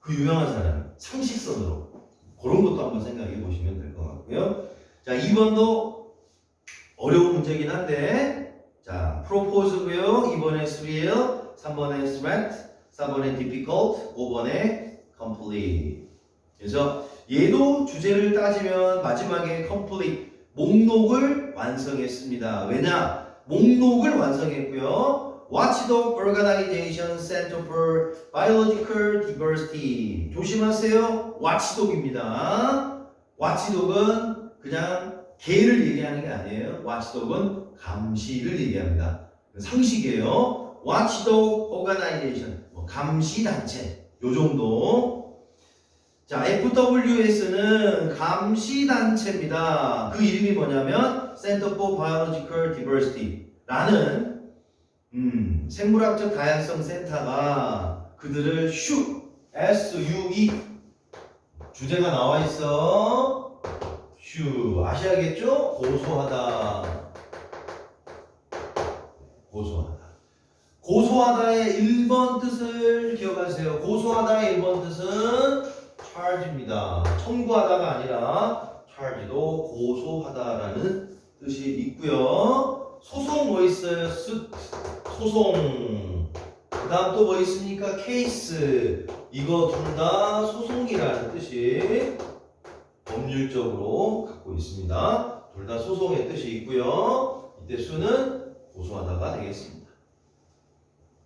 그 유명한 사람 상식선으로 그런 것도 한번 생각해 보시면 될 것 같고요. 자, 2번도 어려운 문제긴 한데 자, propose고요. 2번에 3예요. 3번에 threat, 4번에 difficult, 5번에 complete. 그래서 얘도 주제를 따지면 마지막에 complete, 목록을 완성했습니다. 왜냐? 목록을 완성했고요. Watchdog Organization Center for Biological Diversity. 조심하세요. Watchdog입니다. Watchdog은 그냥 개를 얘기하는 게 아니에요. Watchdog은 감시를 얘기합니다. 상식이에요. Watchdog Organization, 감시단체. 요 정도. 자, FWS는 감시단체입니다. 그 이름이 뭐냐면 Center for Biological Diversity 라는 생물학적 다양성 센터가 그들을 SUE 주제가 나와 있어. 아셔야겠죠? 고소하다. 고소하다의 1번 뜻을 기억하세요. 고소하다의 1번 뜻은 charge입니다. 청구하다가 아니라 charge도 고소하다라는 뜻이 있고요. 소송 뭐 있어요? 소송. 그 다음 또 뭐 있습니까? 케이스. 이거 둘 다 소송이라는 뜻이 법률적으로 갖고 있습니다. 둘 다 소송의 뜻이 있고요. 이때 수는 고소하다가 되겠습니다.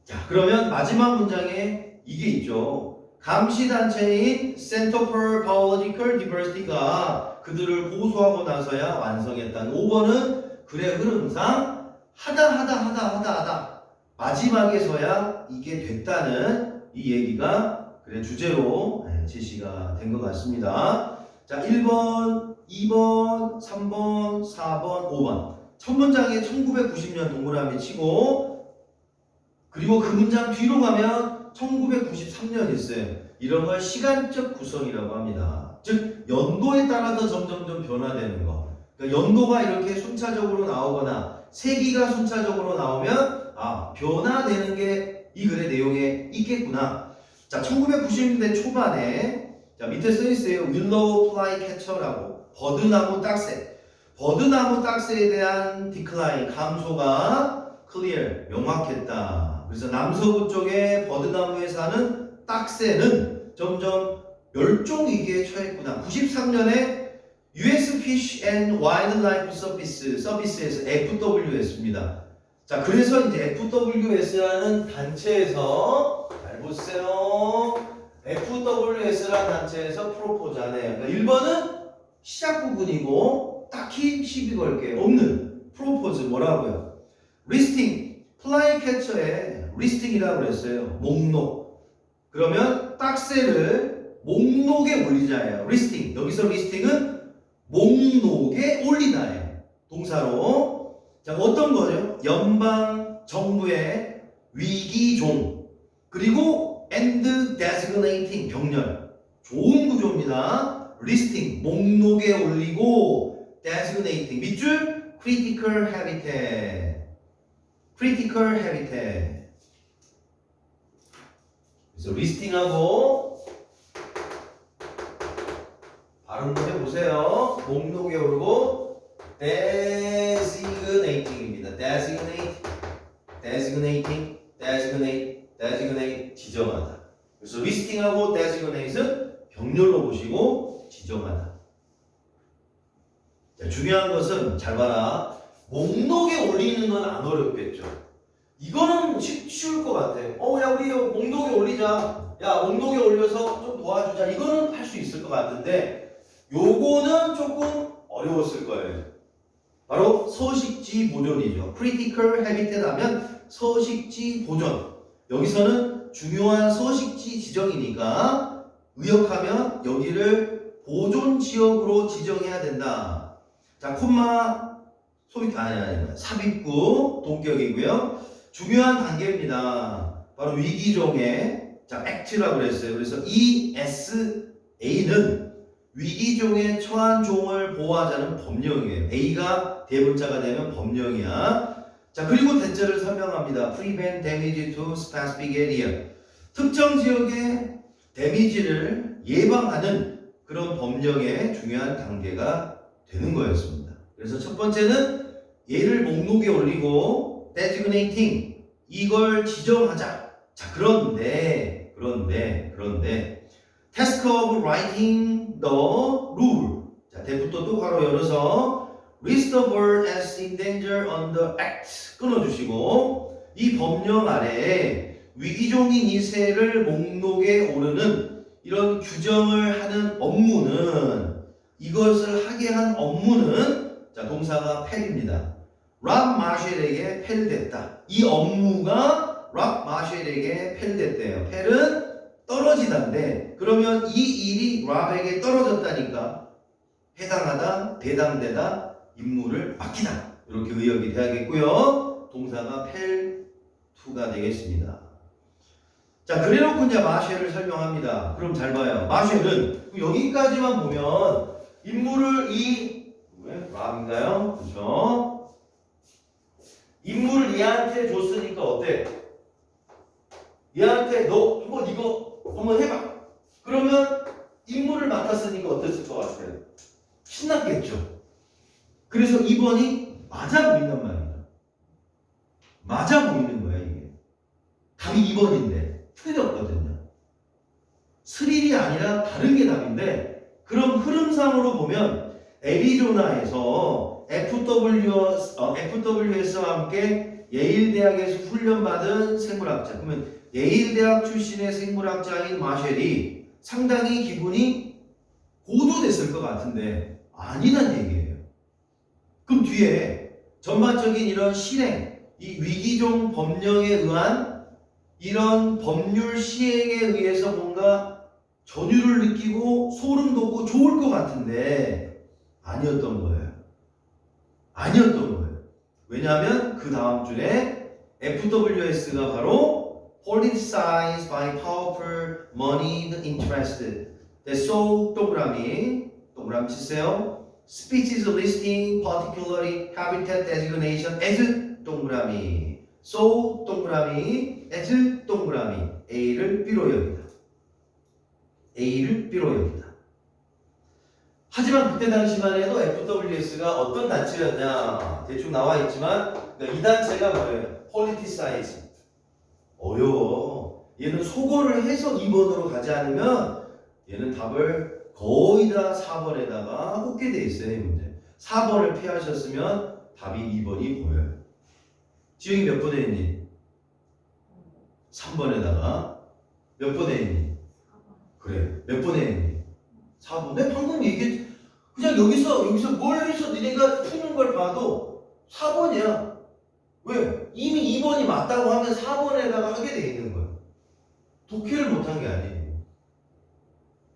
자, 그러면 마지막 문장에 이게 있죠. 감시단체인 Center for Biological Diversity가 그들을 고소하고 나서야 완성했다는 5번은 글의 흐름상 하다 마지막에서야 이게 됐다는 이 얘기가 글의 주제로 제시가 된 것 같습니다. 자, 1번, 2번, 3번, 4번, 5번. 첫 문장에 1990년 동그라미 치고 그리고 그 문장 뒤로 가면 1993년 있어요. 이런 걸 시간적 구성이라고 합니다. 즉 연도에 따라서 점점점 변화되는 거. 그러니까 연도가 이렇게 순차적으로 나오거나 세기가 순차적으로 나오면 변화되는 게 이 글의 내용에 있겠구나. 자, 1990년대 초반에 자, 밑에 써 있어요. 윌로우 플라이 캐처라고 버드나무 딱새. 버드나무 딱새에 대한 디클라인 감소가 클리어 명확했다. 그래서 남서부 쪽에 버드나무에 사는 딱새는 점점 멸종 위기에 처했구나. 93년에 US Fish and Wildlife 서비스에서 FWS입니다. 자, 그래서 이제 FWS라는 단체에서 잘 보세요. FWS라는 단체에서 프로포즈 하네요. 그러니까 1번은 시작 부분이고 딱히 시비 걸 게 없는 프로포즈 뭐라고요? 리스팅, 플라이 캐처에 리스팅이라고 그랬어요. 목록. 그러면 딱새를 목록에 올리자예요. 리스팅. 여기서 리스팅은 목록에 올리다예요. 동사로. 자, 어떤 거죠? 연방 정부의 위기종. 그리고 and designating 병렬. 좋은 구조입니다. 리스팅 목록에 올리고 designating 밑줄 critical habitat. critical habitat. 그래서 리스팅하고 발음도 해보세요. 목록에 오르고 designating입니다. designate 지정하다. 그래서 리스팅하고 designate은 병렬로 보시고 지정하다. 자, 중요한 것은 잘 봐라. 목록에 올리는 건 안 어렵겠죠. 이거는 쉬울 것 같아. 야, 우리 목록에 올리자. 야, 목록에 올려서 좀 도와주자. 이거는 할 수 있을 것 같은데 요거는 조금 어려웠을 거예요. 바로 서식지 보존이죠. critical habitat 하면 서식지 보존. 여기서는 중요한 서식지 지정이니까 의역하면 여기를 보존 지역으로 지정해야 된다. 자, 콤마 삽입구 동격이고요. 중요한 단계입니다. 바로 위기종의 act라고 그랬어요. 그래서 ESA는 위기종에 처한 종을 보호하자는 법령이에요. A가 대문자가 되면 법령이야. 자, 그리고 대체를 설명합니다. Prevent damage to specific area. 특정 지역의 데미지를 예방하는 그런 법령의 중요한 단계가 되는 거였습니다. 그래서 첫 번째는 얘를 목록에 올리고 designating 이걸 지정하자. 자, 그런데 task of writing the rule. 자, 대부터 또 괄호 열어서 list the bird as in danger under act 끊어주시고 이 법령 아래에 위기종인 이 새를 목록에 오르는 이런 규정을 하는 업무는 이것을 하게 한 업무는 자, 동사가 펠입니다. 랍 마쉘에게 펠됐다. 이 업무가 랍 마쉘에게 펠됐대요. 펠은 떨어지다인데 그러면 이 일이 랍에게 떨어졌다니까 해당하다, 배당되다, 임무를 맡기다 이렇게 의역이 돼야겠고요. 동사가 펠2가 되겠습니다. 자, 그래놓고 이제 마쉘을 설명합니다. 그럼 잘 봐요. 마쉘은 여기까지만 보면 임무를 랍인가요? 그렇죠? 임무를 얘한테 줬으니까 어때? 얘한테 너 이거 한번 해봐. 그러면 임무를 맡았으니까 어땠을 것 같아요? 신났겠죠. 그래서 2번이 맞아 보인단 말이에요. 맞아 보이는 거야 이게. 답이 2번인데 틀렸거든요. 스릴이 아니라 다른 게 답인데 그럼 흐름상으로 보면 애리조나에서 FWS와 함께 예일 대학에서 훈련받은 생물학자. 그러면 예일 대학 출신의 생물학자인 마셸이 상당히 기분이 고도됐을 것 같은데 아니란 얘기예요. 그럼 뒤에 전반적인 이런 실행, 이 위기종 법령에 의한 이런 법률 시행에 의해서 뭔가 전율을 느끼고 소름 돋고 좋을 것 같은데 아니었던 거예요. 아니었던 거예요. 왜냐하면 그 다음 줄에 FWS가 바로 politicized by powerful moneyed interested. so 동그라미 치세요. species listing particularly habitat designation as 동그라미 so 동그라미 as 동그라미 A를 B로 여기다. A를 B로 여기다. 하지만 그때 당시만 해도 FWS가 어떤 단체였냐 대충 나와 있지만 그러니까 이 단체가 뭐예요? politicize. 어려워. 얘는 소거를 해서 2번으로 가지 않으면 얘는 답을 거의 다 4번에다가 꽂게 돼 있어요. 이 문제. 4번을 피하셨으면 답이 2번이 보여요. 지영이 몇 번에 있니? 3번에다가 몇 번에 있니? 그래. 몇 번에 있니? 4번. 내가 방금 얘기했지. 그냥 여기서 멀리서 니네가 푸는 걸 봐도 4번이야. 왜? 이미 2번이 맞다고 하면 4번에다가 하게 돼 있는 거야. 독해를 못한 게 아니에요.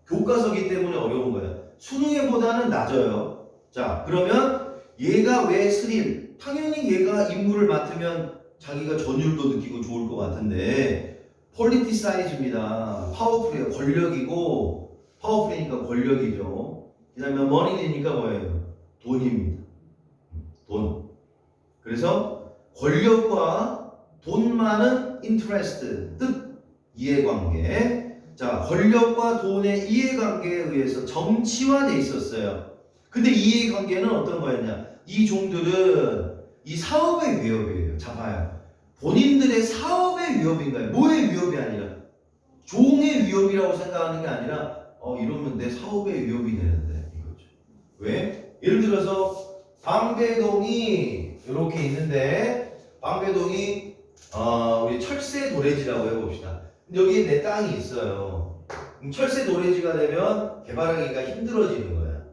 교과서기 때문에 어려운 거야. 수능에보다는 낮아요. 자, 그러면 얘가 왜 스릴? 당연히 얘가 임무를 맡으면 자기가 전율도 느끼고 좋을 것 같은데 폴리티사이즈입니다. 파워풀이에요. 권력이고 파워풀이니까 권력이죠. 그 다음에 머니니까 뭐예요? 돈입니다. 돈. 그래서 권력과 돈 많은 인트레스트, 뜻, 이해관계. 자, 권력과 돈의 이해관계에 의해서 정치화돼 있었어요. 근데 이해관계는 어떤 거였냐? 이 종들은 이 사업의 위협이에요. 자, 봐요. 본인들의 사업의 위협인가요? 뭐의 위협이 아니라 종의 위협이라고 생각하는 게 아니라 이러면 내 사업의 위협이 되는데 이거죠. 왜? 예를 들어서 방배동이 이렇게 있는데 방배동이 우리 철새 도래지라고 해봅시다. 여기에 내 땅이 있어요. 그럼 철새 도래지가 되면 개발하기가 힘들어지는 거야.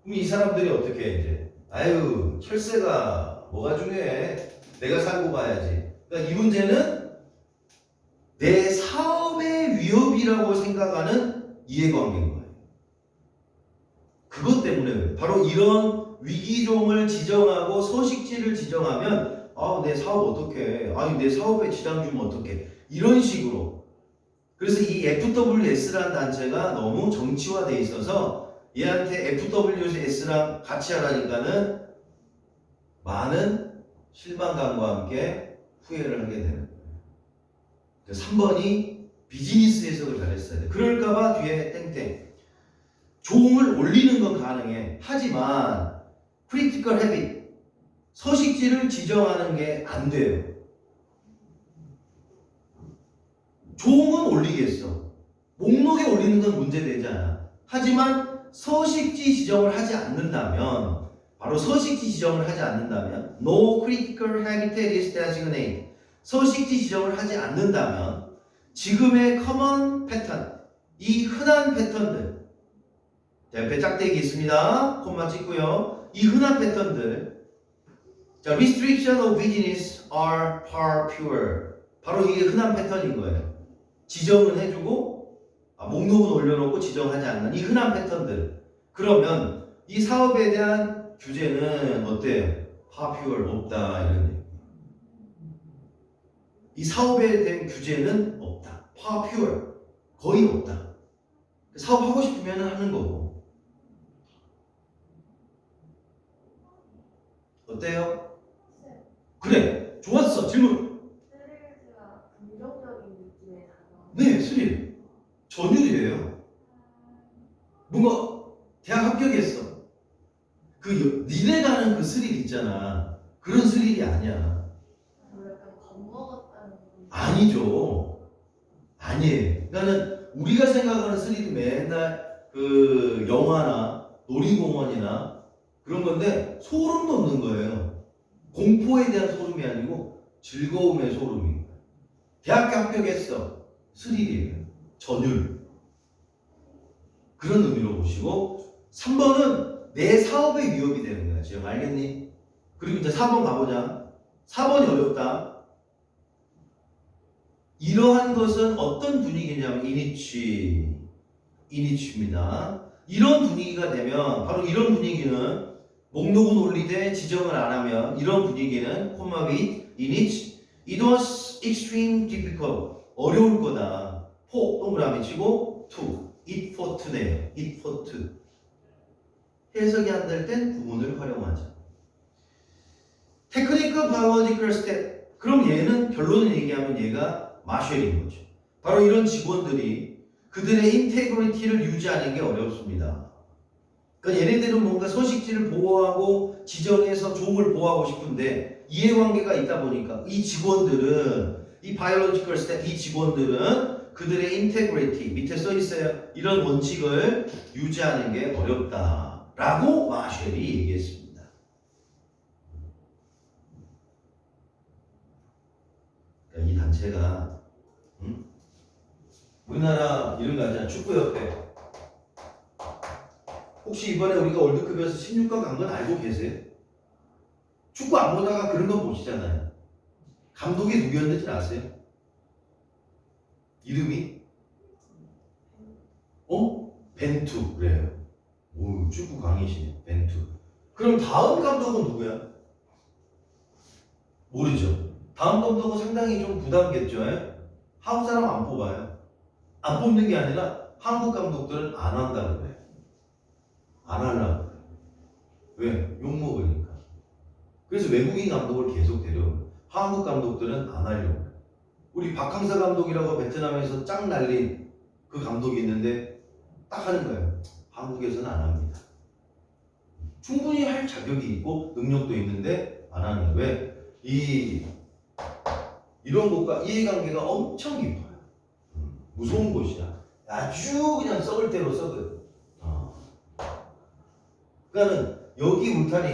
그럼 이 사람들이 어떻게 해 이제? 아유 철새가 뭐가 중요해? 내가 살고 가야지. 그러니까 이 문제는 내 사업의 위협이라고 생각하는 이해관계인 거예요. 그것 때문에 바로 이런 위기종을 지정하고 서식지를 지정하면 내 사업 어떡해? 아니 내 사업에 지장 주면 어떡해? 이런 식으로. 그래서 이 FWS라는 단체가 너무 정치화돼 있어서 얘한테 FWS랑 같이 하라니까는 많은 실망감과 함께 후회를 하게 되는 거예요. 3번이 비즈니스 해석을 잘했어야 돼. 그럴까봐 뒤에 땡땡. 종을 올리는 건 가능해. 하지만 크리티컬 헤빗 서식지를 지정하는 게 안 돼요. 종은 올리겠어. 목록에 올리는 건 문제되지 않아. 하지만 서식지 지정을 하지 않는다면 바로 서식지 지정을 하지 않는다면 No critical habitat is designated. 서식지 지정을 하지 않는다면 지금의 common pattern, 이 흔한 패턴들 옆에 짝대기 있습니다. 콤마 찍고요. 이 흔한 패턴들 자, restriction of business are far fewer. 바로 이게 흔한 패턴인 거예요. 지정은 해주고 목록은 올려놓고 지정하지 않는 이 흔한 패턴들. 그러면 이 사업에 대한 규제는 어때요? 파퓨얼 없다 이런 얘기. 이 사업에 대한 규제는 없다. 파퓨얼 거의 없다. 사업하고 싶으면 하는 거고. 어때요? 그래 좋았어 질문. 스릴즈가 긍정적인 느낌의 단어. 네 스릴 전율이에요. 뭔가 대학 합격했어. 니네가 하는 그 스릴 있잖아. 그런 스릴이 아니야. 약간 겁먹었다는 느낌. 아니죠. 아니에요. 그러니까는 우리가 생각하는 스릴이 맨날 그 영화나 놀이공원이나 그런 건데 소름 돋는 거예요. 공포에 대한 소름이 아니고 즐거움의 소름인 거예요. 대학교 합격했어. 스릴이에요. 전율. 그런 의미로 보시고 3번은 내 사업에 위협이 되는 거야. 지금 알겠니? 그리고 이제 4번 가보자. 4번이 어렵다. 이러한 것은 어떤 분위기냐면 이니치입니다. 이런 분위기가 되면 바로 이런 분위기는 목록은 올리되 지정을 안 하면 이런 분위기는 콤마 윗 이니치 It was extreme difficult. 어려울 거다. for 동그라미 치고 to it for to네요. it for to 해석이 안 될 땐 구문을 활용하자. 테크니컬 바이올로지컬 스텝. 그럼 얘는 결론을 얘기하면 얘가 마쉘인 거죠. 바로 이런 직원들이 그들의 인테그리티를 유지하는 게 어렵습니다. 그러니까 얘네들은 뭔가 서식지를 보호하고 지정해서 종을 보호하고 싶은데 이해관계가 있다 보니까 이 직원들은 이 바이올로지컬 스텝 이 직원들은 그들의 인테그리티 밑에 써 있어요. 이런 원칙을 유지하는 게 어렵다라고 마쉘이 얘기했습니다. 그러니까 이 단체가 우리나라 이런 거 하잖아. 축구협회. 혹시 이번에 우리가 월드컵에서 16강 간 건 알고 계세요? 축구 안 보다가 그런 거 보시잖아요. 감독이 누구였는지 아세요? 이름이? 벤투 그래요. 오, 축구 강이시네. 벤투. 그럼 다음 감독은 누구야? 모르죠. 다음 감독은 상당히 좀 부담겠죠. 한국 사람 안 뽑아요. 안 뽑는 게 아니라 한국 감독들은 안 한다고 그래요. 안 하려고 그래요. 왜? 욕먹으니까. 그래서 외국인 감독을 계속 데려오는. 한국 감독들은 안 하려고 해요. 우리 박항서 감독이라고 베트남에서 짱 날린 그 감독이 있는데 딱 하는 거예요. 한국에서는 안 합니다. 충분히 할 자격이 있고 능력도 있는데 안 하는 거예요. 왜? 이런 것과 이해관계가 엄청 깊어요. 무서운 곳이야. 아주 그냥 썩을 대로 썩어요. 그러니까는 여기 울타리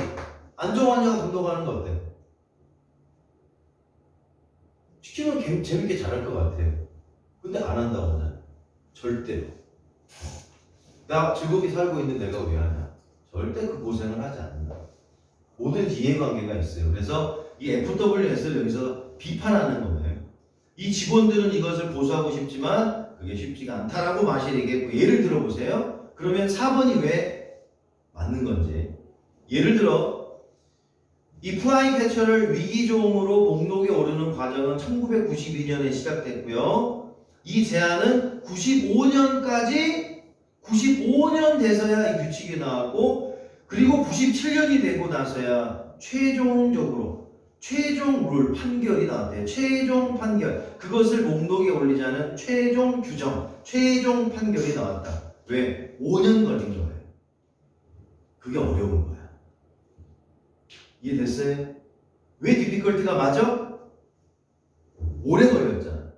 안정환이가 감독하는 거 어때? 시키면 재밌게 잘할 것 같아요. 근데 안 한다고 하잖아요. 절대로. 나 즐겁게 살고 있는 내가 왜 하냐? 절대 그 고생을 하지 않는다. 뭐든지 이해관계가 있어요. 그래서 이 FWS를 여기서 비판하는 거예요. 이 직원들은 이것을 보수하고 싶지만 그게 쉽지가 않다라고 마실 얘기했고 예를 들어보세요. 그러면 4번이 왜 맞는 건지 예를 들어 이 플라잉 캐처를 위기종으로 목록에 오르는 과정은 1992년에 시작됐고요. 이 제안은 95년 돼서야 이 규칙이 나왔고 그리고 97년이 되고 나서야 최종 룰 판결이 나왔대요. 최종 판결 그것을 목록에 올리자는 최종 규정 최종 판결이 나왔다. 왜? 5년 걸린 거예요. 그게 어려운 거야. 이해됐어요? 왜 디피컬트가 맞아? 오래 걸렸잖아.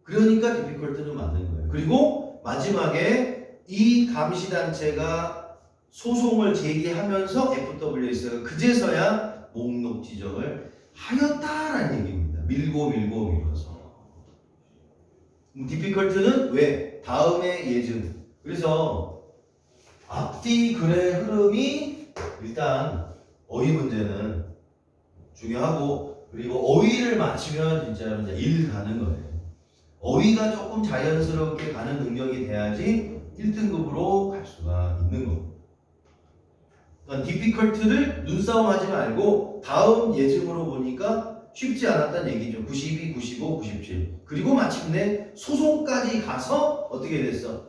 그러니까 디피컬트는 맞는 거예요. 그리고 마지막에 이 감시단체가 소송을 제기하면서 FWS가 그제서야 목록 지정을 하였다라는 얘기입니다. 밀어서. 디피컬트는 왜? 다음의 예증. 그래서 앞뒤 글의 흐름이 일단 어휘 문제는 중요하고 그리고 어휘를 맞추면 진짜 이제 일 가는 거예요. 어휘가 조금 자연스럽게 가는 능력이 돼야지 1등급으로 갈 수가 있는 겁니다. 그러니까 디피컬트를 눈싸움 하지 말고 다음 예증으로 보니까 쉽지 않았다는 얘기죠. 92, 95, 97. 그리고 마침내 소송까지 가서 어떻게 됐어?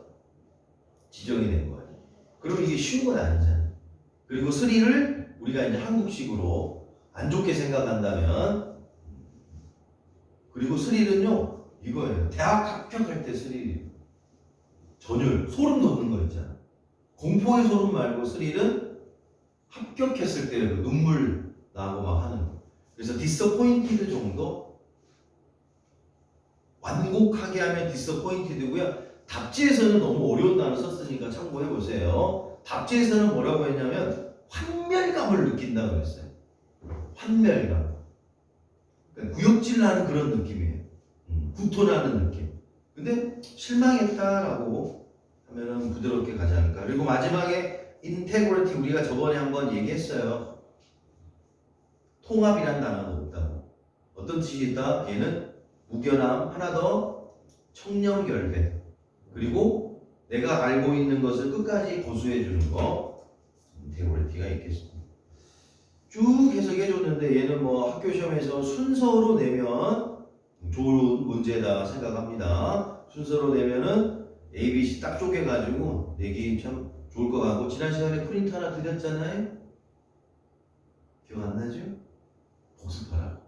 지정이 된 거예요. 그리고 이게 쉬운 건 아니잖아요. 그리고 스릴을 우리가 이제 한국식으로 안 좋게 생각한다면 그리고 스릴은요 이거예요. 대학 합격할 때 스릴이에요. 전율, 소름 돋는 거 있잖아. 공포의 소름 말고 스릴은 합격했을 때 눈물 나고 막 하는 거. 그래서 disappointed 정도 완곡하게 하면 disappointed고요. 답지에서는 너무 어려운 단어 썼으니까 참고해 보세요. 답지에서는 뭐라고 했냐면 환멸감을 느낀다고 했어요. 환멸감. 그러니까 구역질 나는 그런 느낌이에요. 구토나는 느낌. 근데 실망했다라고 하면은 부드럽게 가지 않을까. 그리고 마지막에 integrity 우리가 저번에 한번 얘기했어요. 통합이라는 단어가 없다고. 어떤 뜻이 있다? 얘는 무견함, 하나 더 청렴결백. 그리고 내가 알고 있는 것을 끝까지 고수해 주는 거. 인테그리티가 있겠습니다. 쭉 해석해 줬는데 얘는 뭐 학교 시험에서 순서로 내면 좋은 문제다 생각합니다. 순서로 내면은 A, B, C 딱 쪼개가지고 내기 참 좋을 것 같고 지난 시간에 프린트 하나 드렸잖아요. 기억 안 나죠? 복습하라고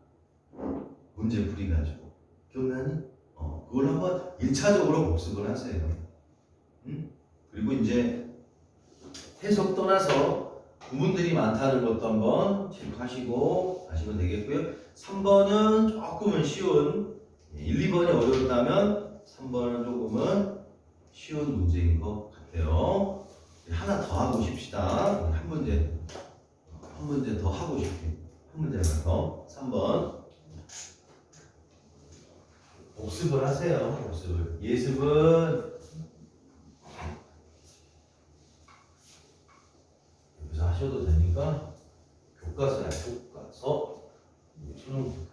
문제 풀이가지고 기억나니? 그걸 한번 1차적으로 복습을 하세요. 그리고 이제 해석 떠나서 구문들이 많다는 것도 한번 체크하시고 하시면 되겠고요. 3번은 조금은 쉬운 1, 2번이 어려웠다면 3번은 조금은 쉬운 문제인 것 같아요. 하나 더 하고 싶시다. 한 문제 더 하고 싶게. 한 문제만 더. 3번. 복습을 하세요. 복습을. 예습은 여기서 하셔도 되니까 교과서야 교과서. 수능 교과.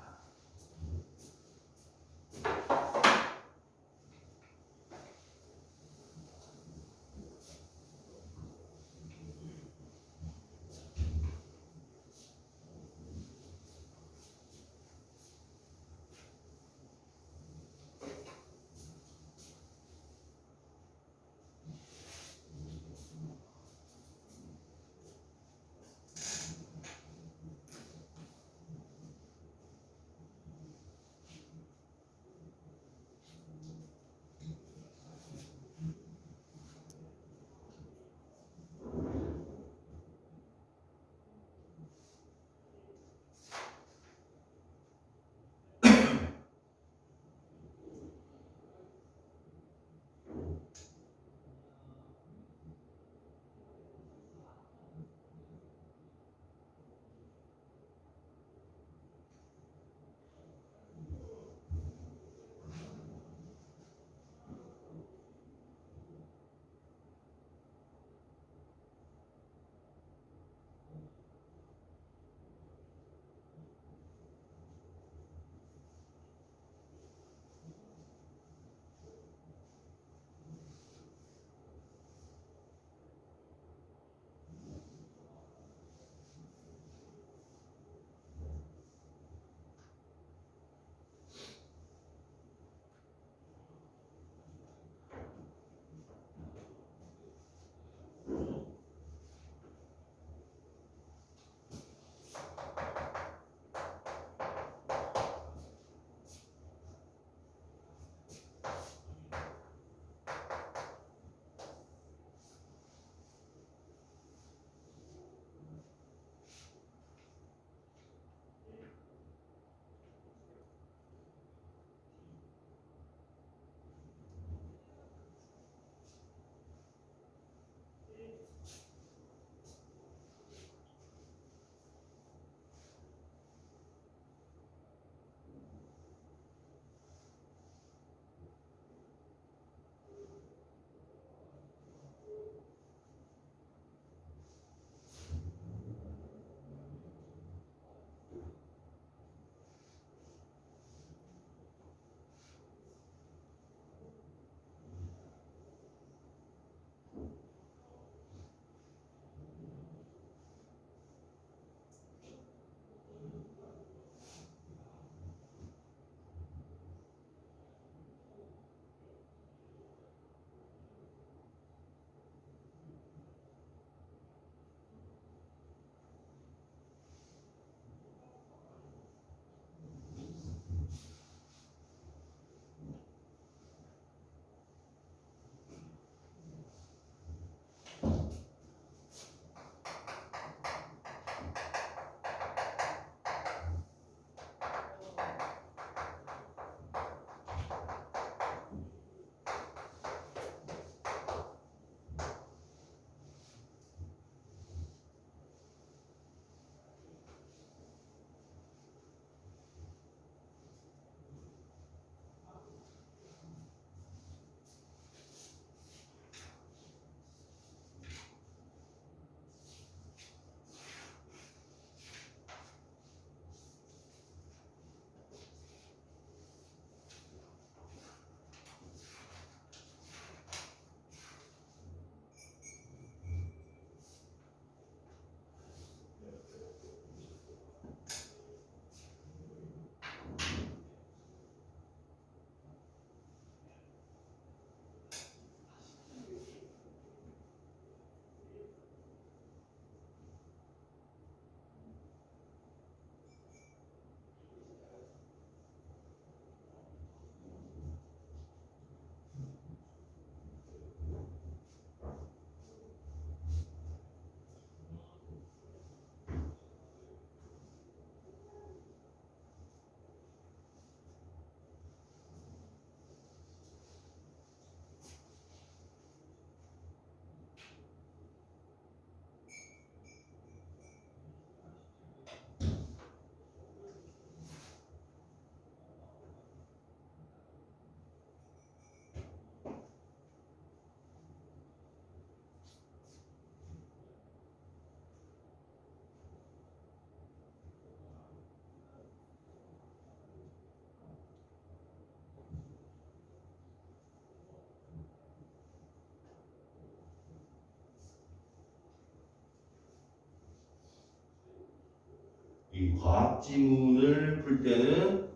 이 과학 지문을 풀 때는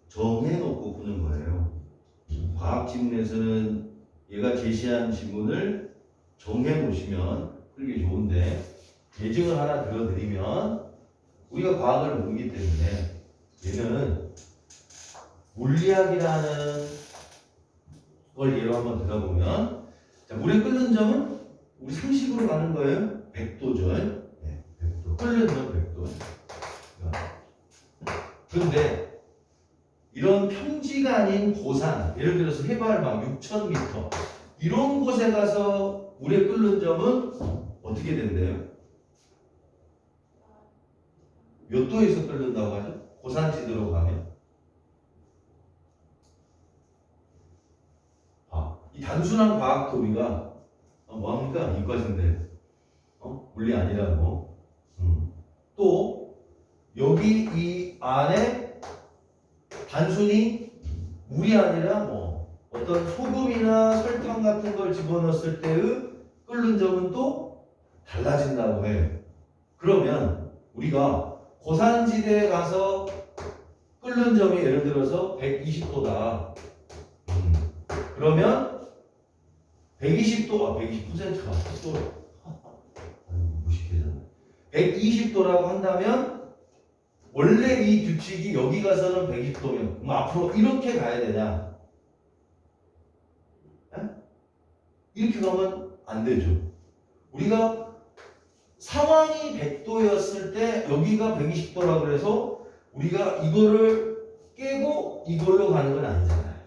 정해놓고 푸는 거예요. 과학 지문에서는 얘가 제시한 지문을 정해놓으시면 풀기 좋은데 예증을 하나 들어드리면 우리가 과학을 모르기 때문에 얘는 물리학이라는 걸 예로 한번 들어보면 자, 물에 끓는 점은 우리 상식으로 가는 거예요. 100도죠. 네, 100도. 끓는 점 100도. 그런데 이런 평지가 아닌 고산, 예를 들어서 해발 막 6,000m 이런 곳에 가서 물에 끓는 점은 어떻게 된대요? 몇 도에서 끓는다고 하죠? 고산지대로 가면? 이 단순한 과학 도리가 뭐합니까? 이과생들 물리 아니라고. 또 여기 이 안에 단순히 물이 아니라 뭐 어떤 소금이나 설탕 같은 걸 집어넣었을 때의 끓는 점은 또 달라진다고 해요. 그러면 우리가 고산지대에 가서 끓는 점이 예를 들어서 120도다. 그러면 120도, 120%가 무식해졌네. 120도라고 한다면 원래 이 규칙이 여기 가서는 120도면 그럼 앞으로 이렇게 가야 되냐? 에? 이렇게 가면 안 되죠. 우리가 상황이 100도였을 때 여기가 120도라 그래서 우리가 이거를 깨고 이걸로 가는 건 아니잖아요.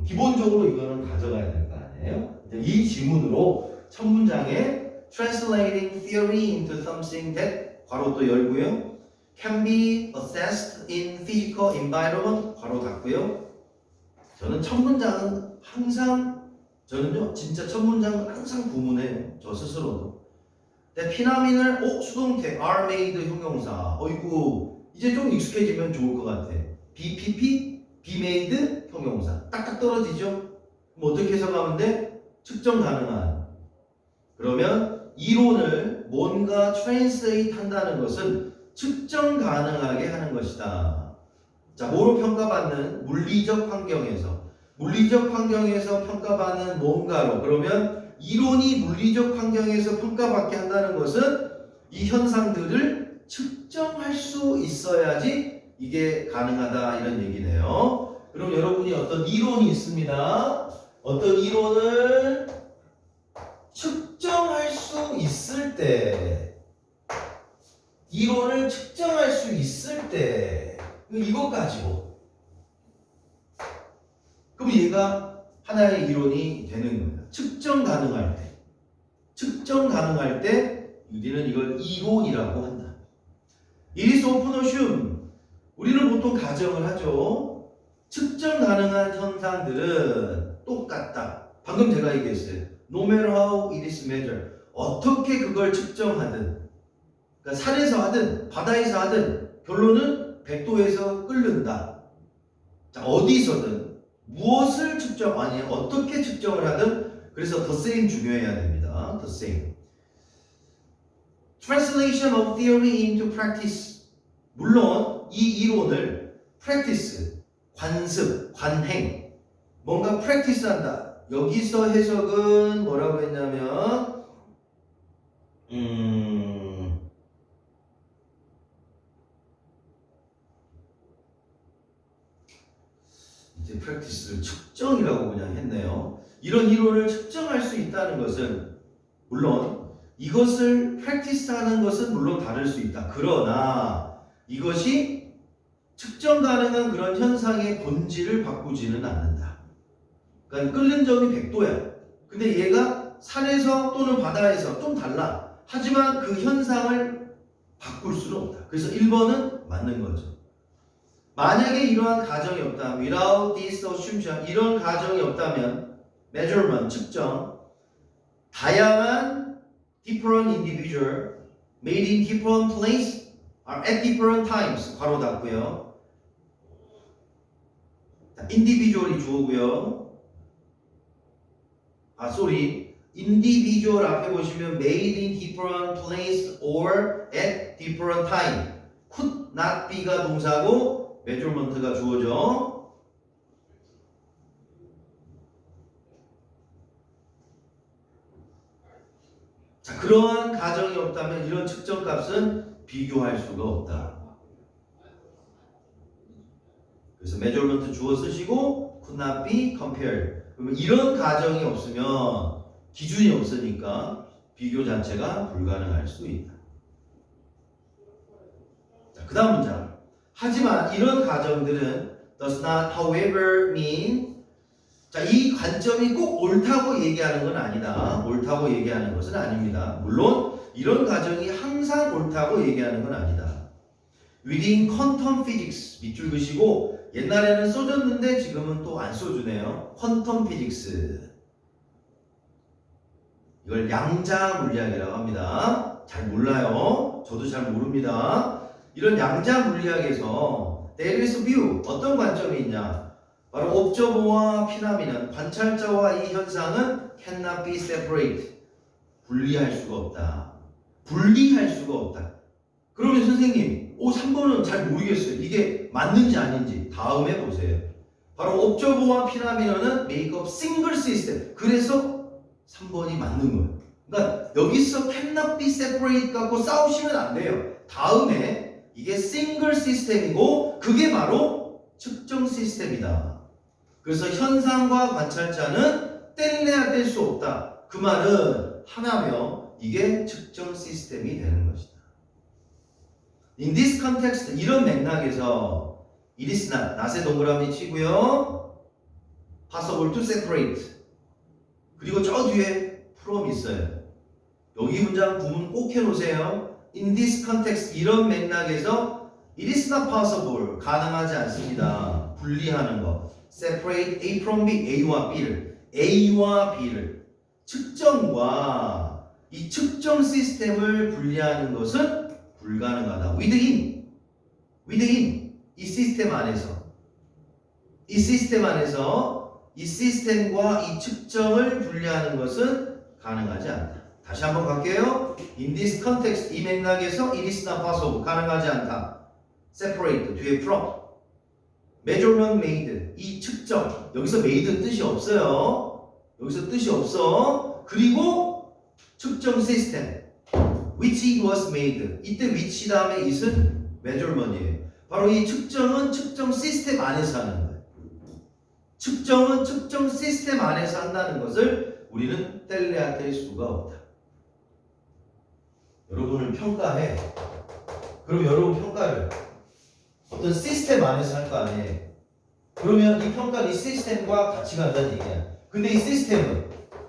기본적으로 이거는 가져가야 될 거 아니에요? 이 지문으로 첫 문장에 translating theory into something that 괄호 또 열고요. can be assessed in physical environment 괄호 닫고요. 저는 첫 문장은 항상 저는요 진짜 첫 문장은 항상 구문해요. 저 스스로도. The phenomenal 수동태 are made 형용사. 어이구 이제 좀 익숙해지면 좋을 것 같아. BPP be made 형용사. 딱딱 떨어지죠? 그럼 어떻게 해석하면 돼? 측정 가능한. 그러면 이론을 뭔가 translate 한다는 것은 측정 가능하게 하는 것이다. 자, 뭐로 평가받는? 물리적 환경에서. 물리적 환경에서 평가받는 뭔가로. 그러면 이론이 물리적 환경에서 평가받게 한다는 것은 이 현상들을 측정할 수 있어야지 이게 가능하다 이런 얘기네요. 그럼 여러분이 어떤 이론이 있습니다. 어떤 이론을 측정할 수 있을 때 이론을 측정할 수 있을 때 이것 가지고 그럼 얘가 하나의 이론이 되는 거예요. 측정 가능할 때 측정 가능할 때 우리는 이걸 이론이라고 한다. It is often assumed 우리는 보통 가정을 하죠. 측정 가능한 현상들은 똑같다. 방금 제가 얘기했어요. No matter how it is measured. 어떻게 그걸 측정하든 그러니까 산에서 하든 바다에서 하든 결론은 100도에서 끓는다. 자, 어디서든 무엇을 측정 아니 어떻게 측정을 하든 그래서 the same 중요해야 됩니다. the same. Translation of theory into practice. 물론 이 이론을 practice, 관습, 관행 뭔가 practice 한다. 여기서 해석은 뭐라고 했냐면 이제 practice를 측정이라고 그냥 했네요. 이런 이론을 측정할 수 있다는 것은 물론 이것을 practice하는 것은 물론 다를 수 있다. 그러나 이것이 측정 가능한 그런 현상의 본질을 바꾸지는 않는다. 그러니까 끓는 점이 100도야. 근데 얘가 산에서 또는 바다에서 좀 달라. 하지만 그 현상을 바꿀 수는 없다. 그래서 1번은 맞는 거죠. 만약에 이러한 가정이 없다면 without this assumption 이런 가정이 없다면 measurement 측정 다양한 different individual made in different place are at different times 괄호 닫고요. individual이 주어고요. sorry. individual 앞에 보시면 made in different place or at different time. could not be가 동사고 measurement가 주어져. 자, 그러한 가정이 없다면 이런 측정값은 비교할 수가 없다. 그래서 measurement 주어 쓰시고 could not be compared. 그러면 이런 가정이 없으면 기준이 없으니까 비교 자체가 불가능할 수 있다. 자, 그 다음 문장. 하지만 이런 가정들은 does not however mean. 자, 이 관점이 꼭 옳다고 얘기하는 건 아니다. 옳다고 얘기하는 것은 아닙니다. 물론 이런 가정이 항상 옳다고 얘기하는 건 아니다. Within quantum physics 밑줄 그시고 옛날에는 써줬는데 지금은 또 안 써주네요. 퀀텀 피직스. 이걸 양자 물리학이라고 합니다. 잘 몰라요. 저도 잘 모릅니다. 이런 양자 물리학에서 there is view 어떤 관점이 있냐? 바로 옵저버와 피나미는 관찰자와 이 현상은 cannot be separate. 분리할 수가 없다. 분리할 수가 없다. 그러면 선생님, 3번은 잘 모르겠어요. 이게 맞는지 아닌지 다음에 보세요. 바로 옵저버와 피라미너는 make up single system. 그래서 3번이 맞는 거예요. 그러니까 여기서 cannot be separate 갖고 싸우시면 안 돼요. 다음에 이게 single system이고 그게 바로 측정 시스템이다. 그래서 현상과 관찰자는 뗄래야 뗄 수 없다. 그 말은 하나며 이게 측정 시스템이 되는 것이다. In this context, 이런 맥락에서 it is not, not에 동그라미 치고요. possible to separate. 그리고 저 뒤에 from 있어요. 여기 문장 부분 꼭 해놓으세요. In this context, 이런 맥락에서 it is not possible, 가능하지 않습니다. 분리하는 거. separate A from B, A와 B를 측정과 이 측정 시스템을 분리하는 것은 불가능하다. within 이 시스템 안에서 이 시스템과 이 측정을 분리하는 것은 가능하지 않다. 다시 한번 갈게요. In this context 이 맥락에서 it is not possible 가능하지 않다. separate 뒤에 from measurement made 이 측정 여기서 made는 뜻이 없어요. 여기서 뜻이 없어. 그리고 측정 시스템 which it was made. 이때 which 다음에 it은 measurement이에요. 바로 이 측정은 측정 시스템 안에서 하는 거예요. 측정은 측정 시스템 안에서 한다는 것을 우리는 뗄래야 뗄 수가 없다. 여러분을 평가해. 그럼 여러분 평가를 어떤 시스템 안에서 할 거 아니에요. 그러면 이 평가는 이 시스템과 같이 간다는 얘기야. 근데 이 시스템은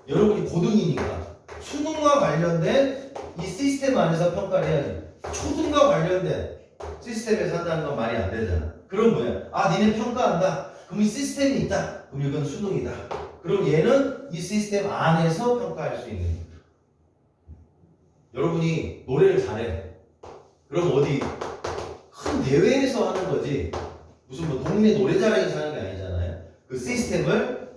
여러분이 고등이니까 수능과 관련된 이 시스템 안에서 평가를 해야지. 초등과 관련된 시스템에서 한다는 건 말이 안 되잖아. 그럼 뭐야? 아, 니네 평가한다. 그럼 이 시스템이 있다. 그럼 이건 수능이다. 그럼 얘는 이 시스템 안에서 평가할 수 있는 거야. 여러분이 노래를 잘해. 그럼 어디 큰 대회에서 하는 거지. 무슨 뭐 동네 노래자랑에서 하는 게 아니잖아요. 그 시스템을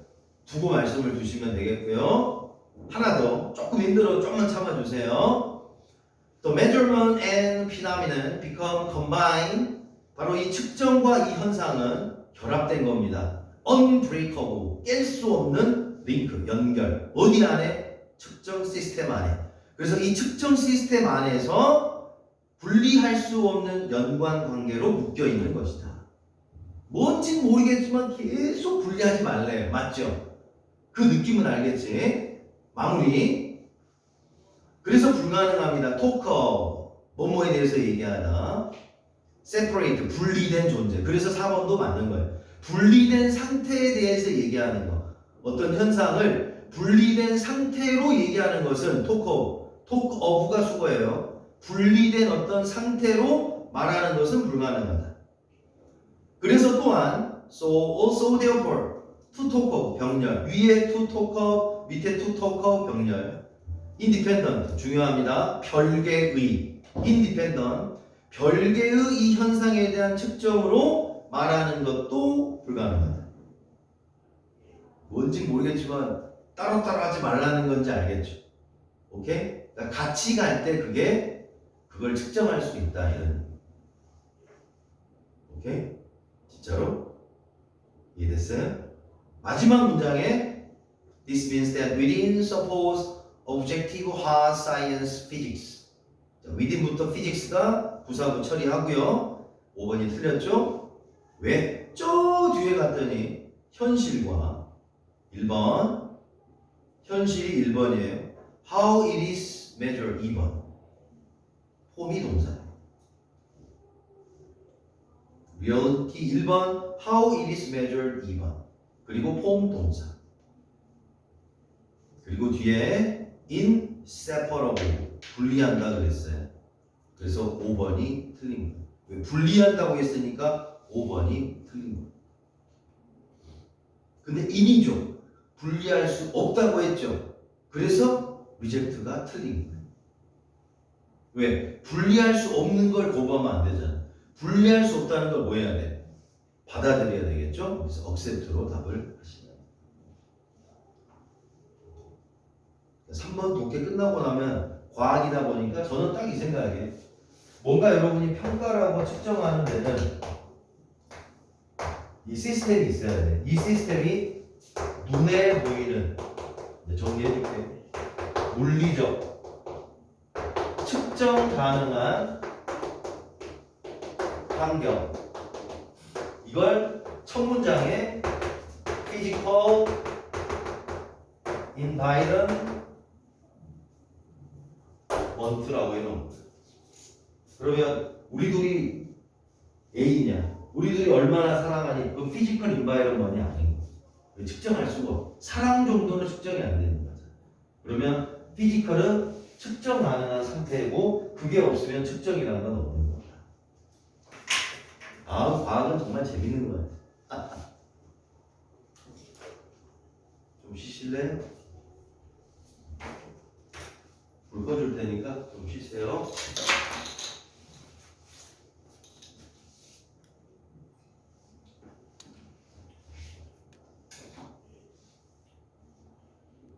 두고 말씀을 주시면 되겠고요. 하나 더 조금 힘들어 조금만 참아주세요. The measurement and phenomenon become combined. 바로 이 측정과 이 현상은 결합된 겁니다. unbreakable, 깰 수 없는 링크, 연결. 어디 안에? 측정 시스템 안에. 그래서 이 측정 시스템 안에서 분리할 수 없는 연관 관계로 묶여 있는 것이다. 뭔진 모르겠지만 계속 분리하지 말래요. 맞죠? 그 느낌은 알겠지? 마무리. 그래서 불가능합니다. 토커, 뭐뭐에 대해서 얘기하다. separate, 분리된 존재. 그래서 4번도 맞는 거예요. 분리된 상태에 대해서 얘기하는 거. 어떤 현상을 분리된 상태로 얘기하는 것은 토커, 토크어브가 수거예요. 분리된 어떤 상태로 말하는 것은 불가능하다. 그래서 또한 so therefore to talk of 병렬 위에 to talk of 밑에 to talk of 병렬 independent 중요합니다. 별개의 independent 별개의 이 현상에 대한 측정으로 말하는 것도 불가능하다. 뭔지 모르겠지만 따로따로 하지 말라는 건지 알겠죠? 오케이? 그러니까 같이 갈 때 그걸 측정할 수 있다 이런. 오케이? 진짜로? 이해됐어요? 마지막 문장에 This means that within suppose objective hard science physics. 자, within부터 physics가 부사구 처리하고요. 5번이 틀렸죠? 왜? 저 뒤에 갔더니 현실과 1번 현실이 1번이에요. How it is measured 2번 폼이 동사예요. reality 1번 How it is measured 2번 그리고 폼 동사 그리고 뒤에 inseparable 분리한다 그랬어요. 그래서 5번이 틀린 거예요. 왜? 분리한다고 했으니까 5번이 틀린 거예요. 근데 in이죠. 분리할 수 없다고 했죠. 그래서 reject가 틀린 거예요. 왜? 분리할 수 없는 걸 거부하면 안 되잖아. 분리할 수 없다는 걸 뭐 해야 돼? 받아들여야 되겠죠? 그래서 accept로 답을 하시면 3번 독해 끝나고 나면 과학이다 보니까 저는 딱 이 생각이에요. 뭔가 여러분이 평가를 하고 측정하는 데는 이 시스템이 있어야 돼. 이 시스템이 눈에 보이는 정리해줄게. 물리적 측정 가능한 환경 이걸 첫 문장에 physical environment라고 해놓은 거예요. 그러면 우리 둘이 애인이냐? 우리 둘이 얼마나 사랑하니? 그건 피지컬 인바이런먼이 아닌 거예요. 측정할 수가 없어. 사랑 정도는 측정이 안 되는 거죠. 그러면 피지컬은 측정 가능한 상태고 그게 없으면 측정이라는 건 없는 거야. 아, 과학은 정말 재밌는 거예요. 좀 쉬실래요? 불 꺼줄 테니까 좀 쉬세요.